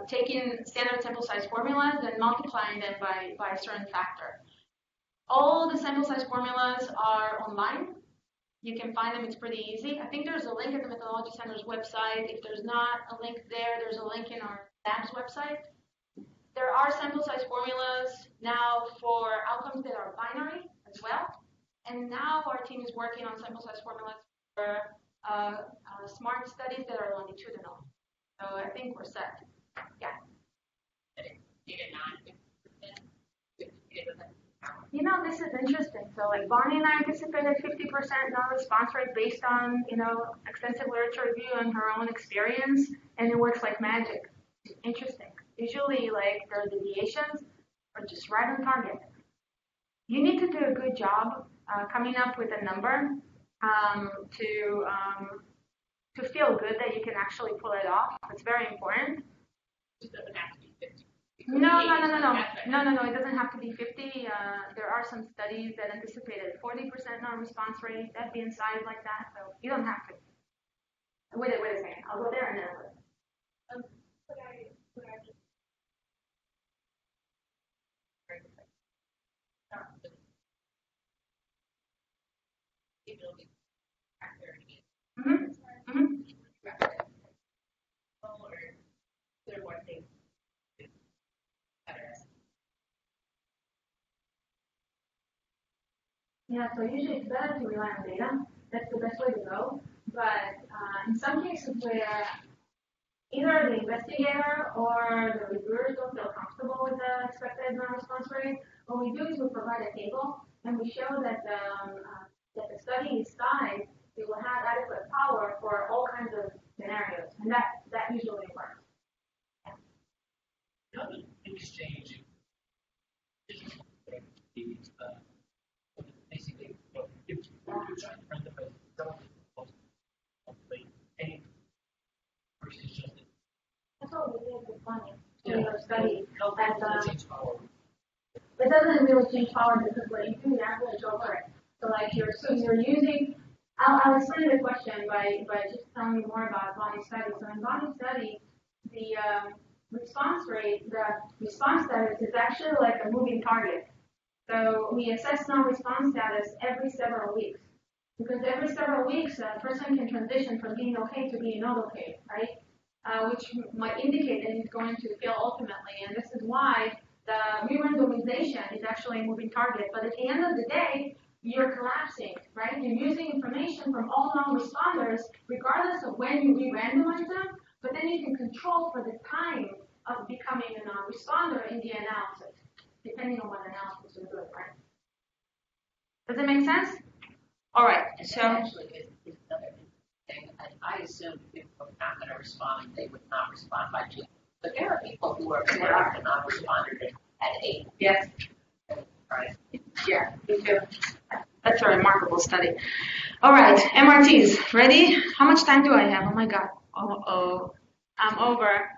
taking standard sample size formulas and multiplying them by a certain factor. All the sample size formulas are online. You can find them, it's pretty easy. I think there's a link at the Methodology Center's website. If there's not a link there, there's a link in our lab's website. There are sample size formulas now for outcomes that are binary as well. And now our team is working on sample size formulas for smart studies that are longitudinal. So I think we're set. Yeah. You know, this is interesting. So like Bonnie and I anticipated 50% non-response rate based on, extensive literature review and her own experience, and it works like magic. Interesting. Usually, like, there are deviations or just right on target. You need to do a good job coming up with a number to feel good that you can actually pull it off. It's very important. It doesn't have to be 50. No. It doesn't have to be 50. There are some studies that anticipated 40% non-response rate. That'd be inside like that, so you don't have to. Wait a second. I'll go there and then. Could I just Yeah, so usually it's better to rely on data. That's the best way to go. But in some cases where either the investigator or the reviewers don't feel comfortable with the expected non-response rate, what we do is we provide a table and we show that the study is sized, it will have adequate power for all kinds of scenarios, and that usually works. How does exchange basically, if you're trying to randomize any versus just that's what we did with Bonnie in your study. It doesn't really change power because what you do, you average over it. So like you're using, I'll explain the question by just telling you more about Bonnie's study. So in Bonnie's study, the response rate, the response status is actually like a moving target. So we assess non-response status every several weeks. Because every several weeks, a person can transition from being okay to being not okay, right? Which might indicate that he's going to fail ultimately. And this is why the re-randomization is actually a moving target. But at the end of the day, you're collapsing, right? You're using information from all non-responders, regardless of when you re-randomize them, but then you can control for the time of becoming a non-responder in the analysis, depending on what analysis you're doing, right? Does it make sense? All right, so actually, it's another thing. I assume if people are not going to respond, they would not respond by G. But there are people who are non-responders at 8. yes, Right. yeah, me too. That's a remarkable study. All right, MRTs, ready? How much time do I have? Oh my God. Oh, I'm over.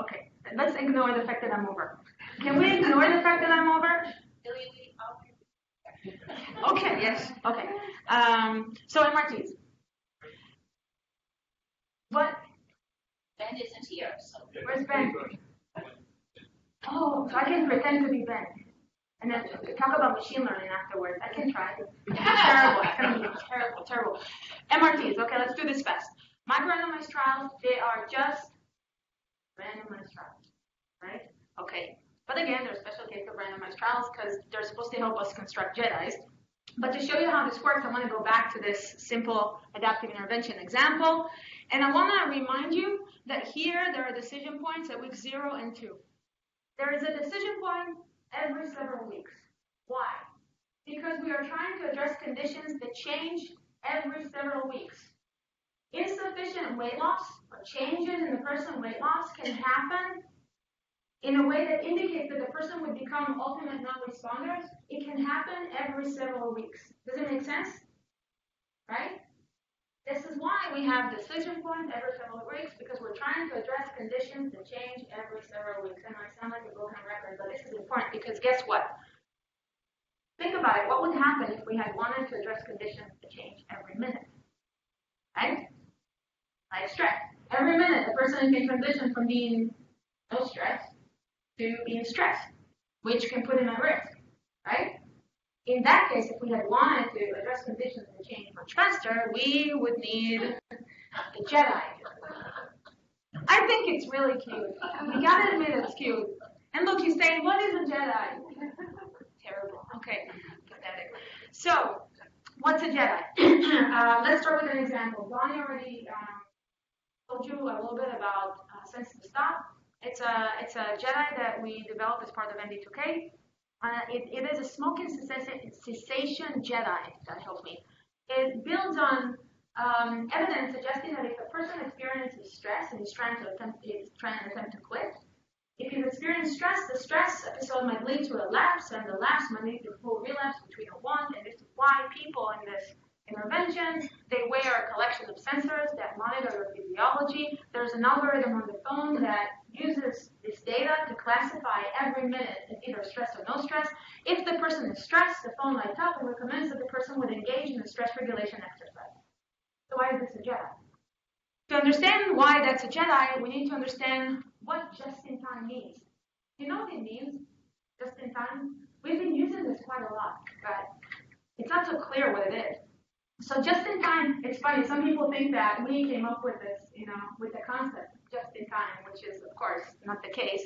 Okay, let's ignore the fact that I'm over. Can we ignore the fact that I'm over? Okay, yes, okay. So MRTs. What? Ben isn't here, so. Where's Ben? Oh, so I can pretend to be Ben. And then talk about machine learning afterwards. I can try. Terrible. It's going to be terrible. MRTs. Okay, let's do this fast. Micro-randomized trials, they are just randomized trials, right? Okay. But again, there's special case of randomized trials because they're supposed to help us construct JEDIs. But to show you how this works, I want to go back to this simple adaptive intervention example. And I want to remind you that here there are decision points at week 0 and 2. There is a decision point every several weeks. Why? Because we are trying to address conditions that change every several weeks. Insufficient weight loss or changes in the person's weight loss can happen in a way that indicates that the person would become ultimate non-responders. It can happen every several weeks. Does it make sense? Right? This is why we have decision points every several weeks, because we're trying to address conditions that change every several weeks. And I sound like a broken record, but this is important because guess what? Think about it. What would happen if we had wanted to address conditions that change every minute? Right? stress. Every minute, the person can transition from being no stress to being stressed, which can put him at risk, right? In that case, if we had wanted to address conditions and change much faster, we would need a Jedi. I think it's really cute. We gotta admit it's cute. And look, he's saying, what is a Jedi? Terrible. Okay, pathetic. So, what's a Jedi? Let's start with an example. Bonnie already told you a little bit about sensitive stop. It's a Jedi that we developed as part of ND2K. It is a smoking cessation Jedi, if that helps me. It builds on evidence suggesting that if a person experiences stress and is trying to attempt to quit, if you experience stress, the stress episode might lead to a lapse, and the lapse might lead to a full relapse, which we don't want, and this is why people in this intervention, they wear a collection of sensors that monitor your physiology. There's an algorithm on the phone that uses this data to classify every minute as either stress or no stress. If the person is stressed, the phone lights up and recommends that the person would engage in a stress regulation exercise. So why is this a Jedi? To understand why that's a Jedi, we need to understand what just-in-time means. You know what it means, just-in-time? We've been using this quite a lot, but it's not so clear what it is. So just-in-time, it's funny, some people think that we came up with this, with the concept just-in-time, which is, of course, not the case.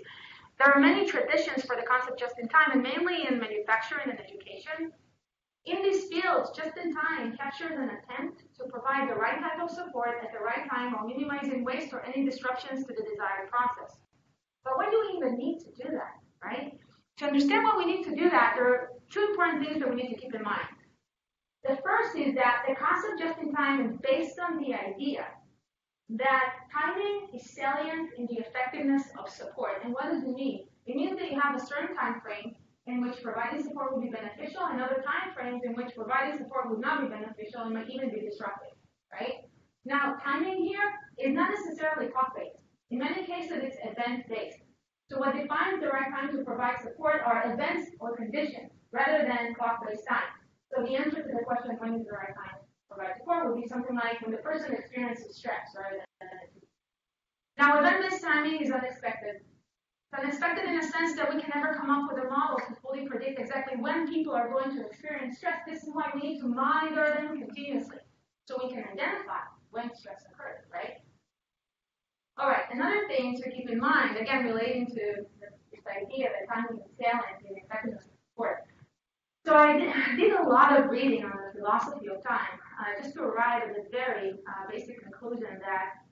There are many traditions for the concept just-in-time, and mainly in manufacturing and education. In these fields, just-in-time captures an attempt to provide the right type of support at the right time while minimizing waste or any disruptions to the desired process. But why do we even need to do that, right? To understand why we need to do that, there are two important things that we need to keep in mind. The first is that the concept just-in-time is based on the idea that timing is salient in the effectiveness of support. And what does it mean? It means that you have a certain time frame in which providing support will be beneficial, and other time frames in which providing support would not be beneficial and might even be disruptive, right? Now, timing here is not necessarily clock-based. In many cases, it's event-based. So what defines the right time to provide support are events or conditions rather than clock-based time. So the answer to the question, when is the right time to provide support, would be something like when the person experiences stress rather than Now, event-based timing is unexpected. It's unexpected in a sense that we can never come up with a model to fully predict exactly when people are going to experience stress. This is why we need to monitor them continuously so we can identify when stress occurs, right? All right, another thing to keep in mind, again, relating to this idea that timing is salient in the effectiveness of support. So I did a lot of reading on the philosophy of time, just to arrive at the very basic conclusion that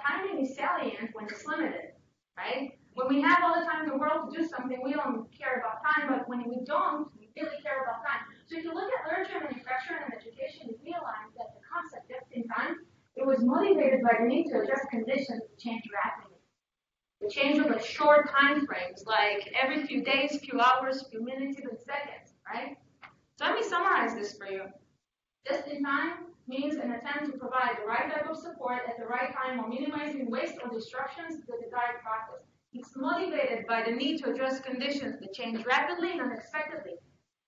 timing is salient when it's limited, right? When we have all the time in the world to do something, we don't care about time, but when we don't, we really care about time. So if you look at literature, manufacturing, and education, you realize that the concept just in time, it was motivated by the need to adjust conditions to change rapidly. The change over short time frames, like every few days, few hours, few minutes, even seconds, right? So let me summarize this for you. Just in time means an attempt to provide the right type of support at the right time while minimizing waste or disruptions to the desired process. It's motivated by the need to adjust conditions that change rapidly and unexpectedly.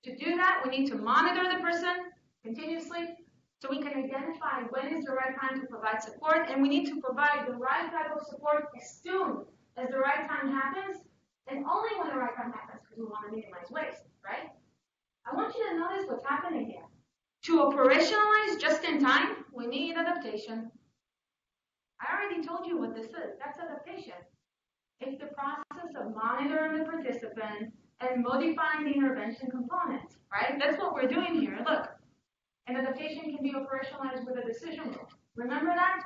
To do that, we need to monitor the person continuously so we can identify when is the right time to provide support, and we need to provide the right type of support as soon as the right time happens, and only when the right time happens, because we want to minimize waste, right? I want you to notice what's happening here. To operationalize just in time, we need adaptation. I already told you what this is. That's adaptation. It's the process of monitoring the participant and modifying the intervention components, right? That's what we're doing here. Look, an adaptation can be operationalized with a decision rule. Remember that?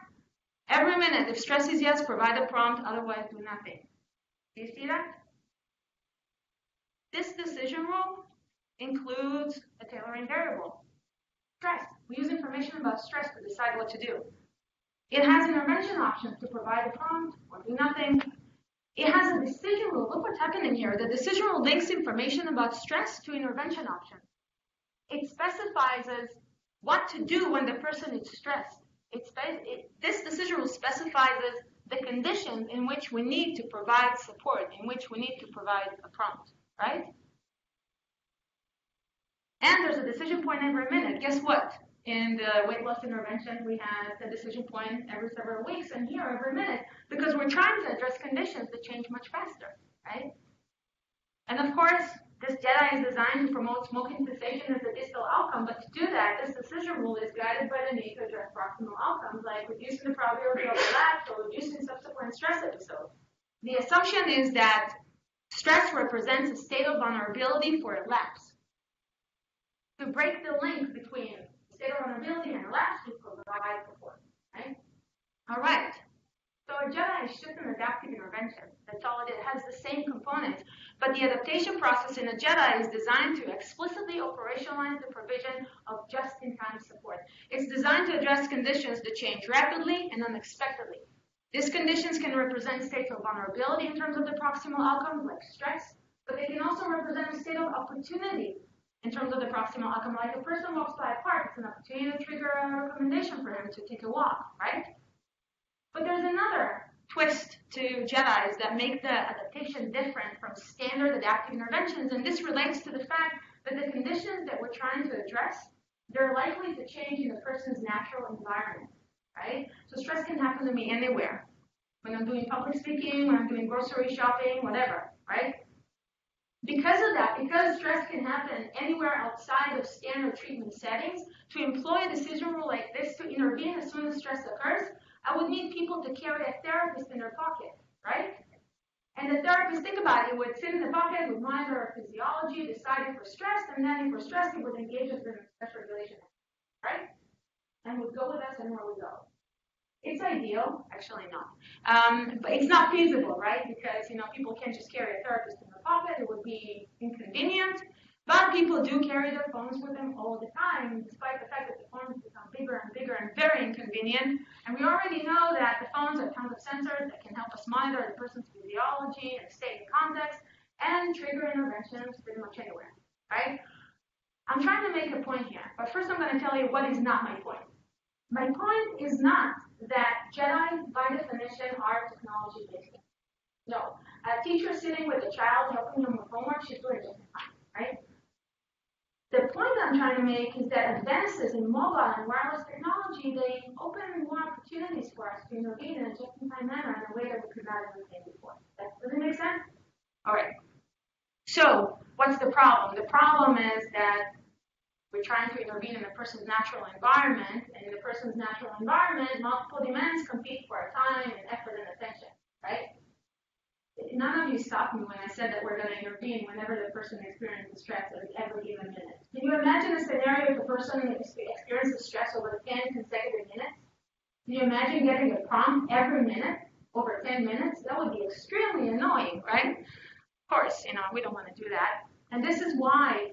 Every minute, if stress is yes, provide a prompt, otherwise do nothing. Do you see that? This decision rule includes a tailoring variable. Stress. We use information about stress to decide what to do. It has intervention options to provide a prompt or do nothing. It has a decision rule. Look what's happening here. The decision rule links information about stress to intervention options. It specifies as what to do when the person is stressed. This decision rule specifies as the conditions in which we need to provide support, in which we need to provide a prompt, right? And there's a decision point every minute. Guess what? In the weight loss intervention, we had the decision point every several weeks and here every minute because we're trying to address conditions that change much faster, right? And of course, this JEDI is designed to promote smoking cessation as a distal outcome, but to do that, this decision rule is guided by the need to address proximal outcomes like reducing the probability of relapse or reducing subsequent stress episodes. The assumption is that stress represents a state of vulnerability for a lapse. To break the link between state of vulnerability and relapse, we provide support, right? All right. So a JEDI is just an adaptive intervention. That's all it is. It has the same components. But the adaptation process in a JEDI is designed to explicitly operationalize the provision of just-in-time support. It's designed to address conditions that change rapidly and unexpectedly. These conditions can represent states of vulnerability in terms of the proximal outcome, like stress, but they can also represent a state of opportunity in terms of the proximal outcome, like a person walks by a park, it's an opportunity to trigger a recommendation for him to take a walk, right? But there's another twist to JEDIs that make the adaptation different from standard adaptive interventions, and this relates to the fact that the conditions that we're trying to address, they're likely to change in the person's natural environment, right? So stress can happen to me anywhere. When I'm doing public speaking, when I'm doing grocery shopping, whatever, right? Because of that, because stress can happen anywhere outside of standard treatment settings, to employ a decision rule like this to intervene as soon as stress occurs, I would need people to carry a therapist in their pocket, right? And the therapist, think about it, would sit in the pocket, would monitor our physiology, decide if we're stressed, and then if we're stressed, it would engage us in stress regulation, right? And would go with us anywhere we go. It's ideal, actually no. But it's not feasible, right? Because, people can't just carry a therapist in their pocket. It would be inconvenient. But people do carry their phones with them all the time, despite the fact that the phones become bigger and bigger and very inconvenient. And we already know that the phones have tons of sensors that can help us monitor the person's physiology and state and context and trigger interventions pretty much anywhere, right? I'm trying to make a point here, but first I'm going to tell you what is not my point. My point is not that JEDI, by definition, are technology-based. No. A teacher sitting with a child, helping them with homework, she's doing it, right? The point I'm trying to make is that advances in mobile and wireless technology, they open more opportunities for us to intervene in a just-in-time manner in a way that we could not have seen before. Does it make sense? All right. So what's the problem? The problem is that we're trying to intervene in a person's natural environment, and in the person's natural environment, multiple demands compete for our time and effort and attention, right? None of you stopped me when I said that we're going to intervene whenever the person experiences stress at every given minute. Can you imagine a scenario if the person experiences stress over 10 consecutive minutes? Can you imagine getting a prompt every minute over 10 minutes? That would be extremely annoying, right? Of course, we don't want to do that. And this is why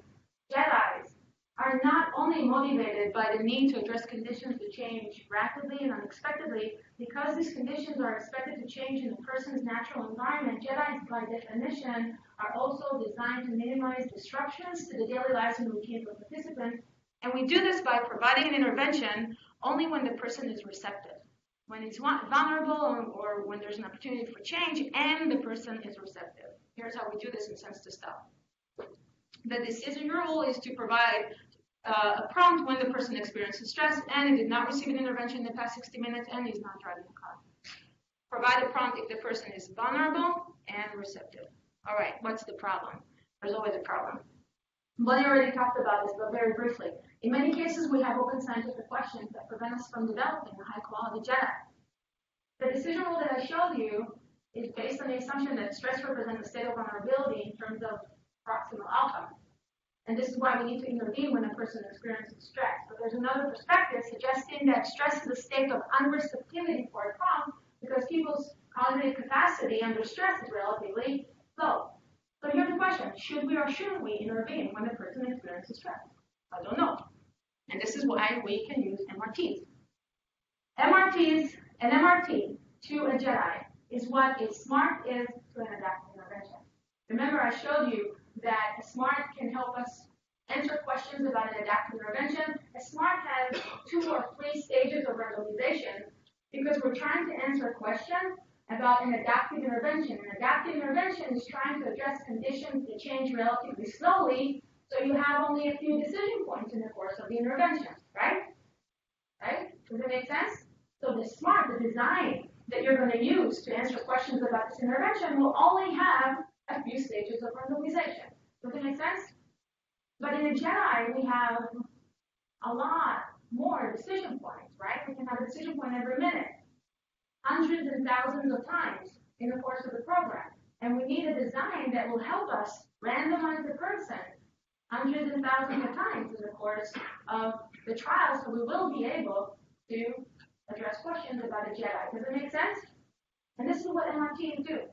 JEDIs are not only motivated by the need to address conditions that change rapidly and unexpectedly, because these conditions are expected to change in the person's natural environment, JEDIs, by definition, are also designed to minimize disruptions to the daily lives and routines of participants. And we do this by providing an intervention only when the person is receptive, when it's vulnerable or when there's an opportunity for change and the person is receptive. Here's how we do this in Sense to Stop. The decision rule is to provide a prompt when the person experiences stress and did not receive an intervention in the past 60 minutes and is not driving a car. Provide a prompt if the person is vulnerable and receptive. All right, what's the problem? There's always a problem. Billie already talked about this, but very briefly. In many cases, we have open scientific questions that prevent us from developing a high-quality JEDI. The decision rule that I showed you is based on the assumption that stress represents a state of vulnerability in terms of proximal outcome. And this is why we need to intervene when a person experiences stress. But there's another perspective suggesting that stress is a state of unreceptivity for a prompt because people's cognitive capacity under stress is relatively low. So here's the question. Should we or shouldn't we intervene when a person experiences stress? I don't know. And this is why we can use MRTs. An MRT to a JEDI is what a SMART is to an adaptive intervention. Remember, I showed you that a SMART can help us answer questions about an adaptive intervention. A SMART has 2 or 3 stages of randomization because we're trying to answer a question about an adaptive intervention. An adaptive intervention is trying to address conditions that change relatively slowly, so you have only a few decision points in the course of the intervention, right? Does it make sense? So the SMART, the design that you're going to use to answer questions about this intervention will only have a few stages of randomization. Does it make sense? But in a JEDI, we have a lot more decision points, right? We can have a decision point every minute, hundreds and thousands of times in the course of the program. And we need a design that will help us randomize the person hundreds and thousands of times in the course of the trial, so we will be able to address questions about a JEDI. Does it make sense? And this is what MRTs do.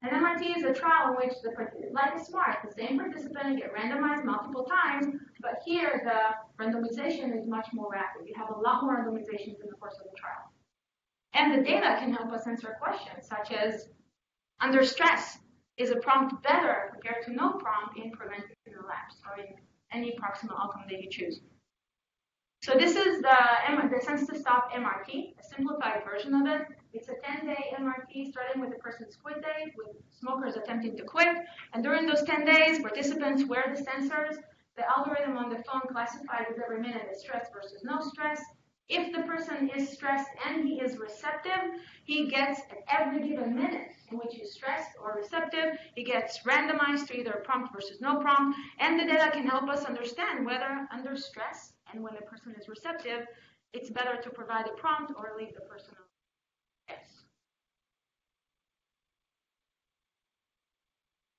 An MRT is a trial in which like a SMART, the same participant get randomized multiple times, but here the randomization is much more rapid. You have a lot more randomizations in the course of the trial. And the data can help us answer questions such as, under stress, is a prompt better compared to no prompt in preventing the lapse or in any proximal outcome that you choose? So this is the sense to stop MRT, a simplified version of it. It's a 10-day MRT starting with the person's quit date, with smokers attempting to quit. And during those 10 days, participants wear the sensors. The algorithm on the phone classifies every minute as stress versus no stress. If the person is stressed and he is receptive, he gets at every given minute in which he's stressed or receptive, he gets randomized to either prompt versus no prompt. And the data can help us understand whether under stress and when the person is receptive, it's better to provide a prompt or leave the person alone. Yes.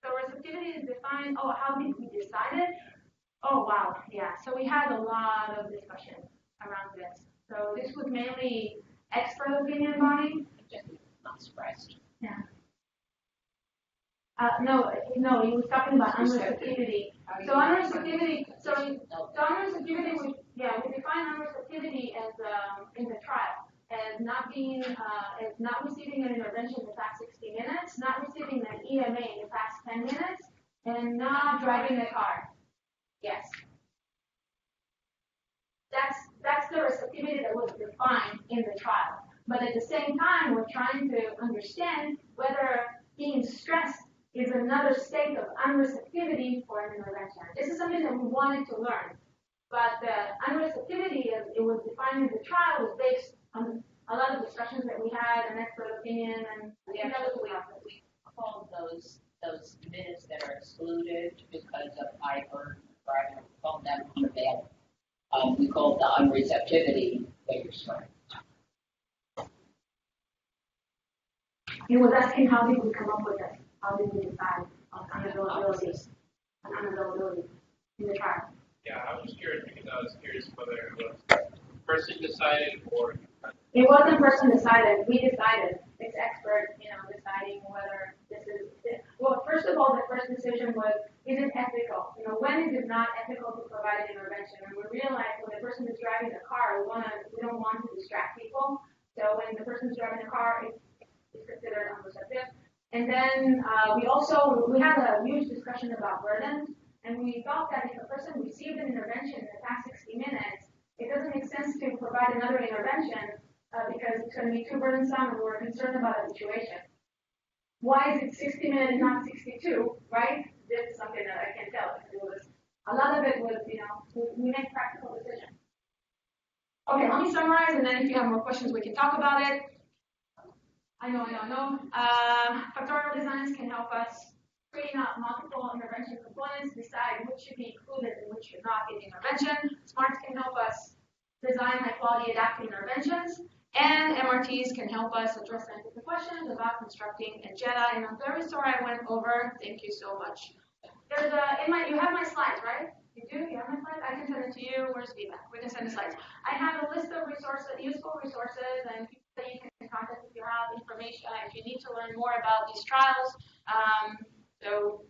So receptivity is defined. Oh, how did we decide it? Oh, wow. Yeah. So we had a lot of discussion around this. So this was mainly expert opinion, Bonnie? Just not stressed. Yeah. No, he was talking about unreceptivity. So unreceptivity, we define unreceptivity as in the trial as not receiving an intervention in the past 60 minutes, not receiving an EMA in the past 10 minutes, and not driving a car. Yes. That's the receptivity that was defined in the trial. But at the same time, we're trying to understand whether being stressed is another state of unreceptivity for an intervention. This is something that we wanted to learn. But the unreceptivity, as it was defined in the trial, was based on a lot of discussions that we had, an expert opinion, and we called those minutes that are excluded because of hyper driving. We called them unavailable. We called the unreceptivity failure strength. He was asking how did we come up with it? How did we decide on unavailability in the trial? Yeah, I was curious because I was curious whether it was person decided or it wasn't person decided. We decided. It's expert, deciding whether this is. Well, first of all, the first decision was, is it ethical? When is it not ethical to provide an intervention? And we realized when the person is driving the car, we don't want to distract people. So when the person is driving the car, it's considered unreceptive. And then we had a huge discussion about burdens, and we thought that if a person received an intervention in the past 60 minutes, it doesn't make sense to provide another intervention because it's going to be too burdensome and we're concerned about the situation. Why is it 60 minutes and not 62, right? This is something that I can't tell. A lot of it was, we make practical decisions. Okay, let me summarize, and then if you have more questions, we can talk about it. I know. Factorial designs can help us screen out multiple intervention components, decide which should be included and which should not in the intervention. Smarts can help us design high-quality adaptive interventions, and MRTs can help us address scientific questions about constructing a JEDI. And I'm very sorry I went over. Thank you so much. You have my slides, right? You do? You have my slides? I can send it to you. Where's feedback? We can send the slides. I have a list of resources, useful resources, and people that you can contact if you have information, if you need to learn more about these trials. So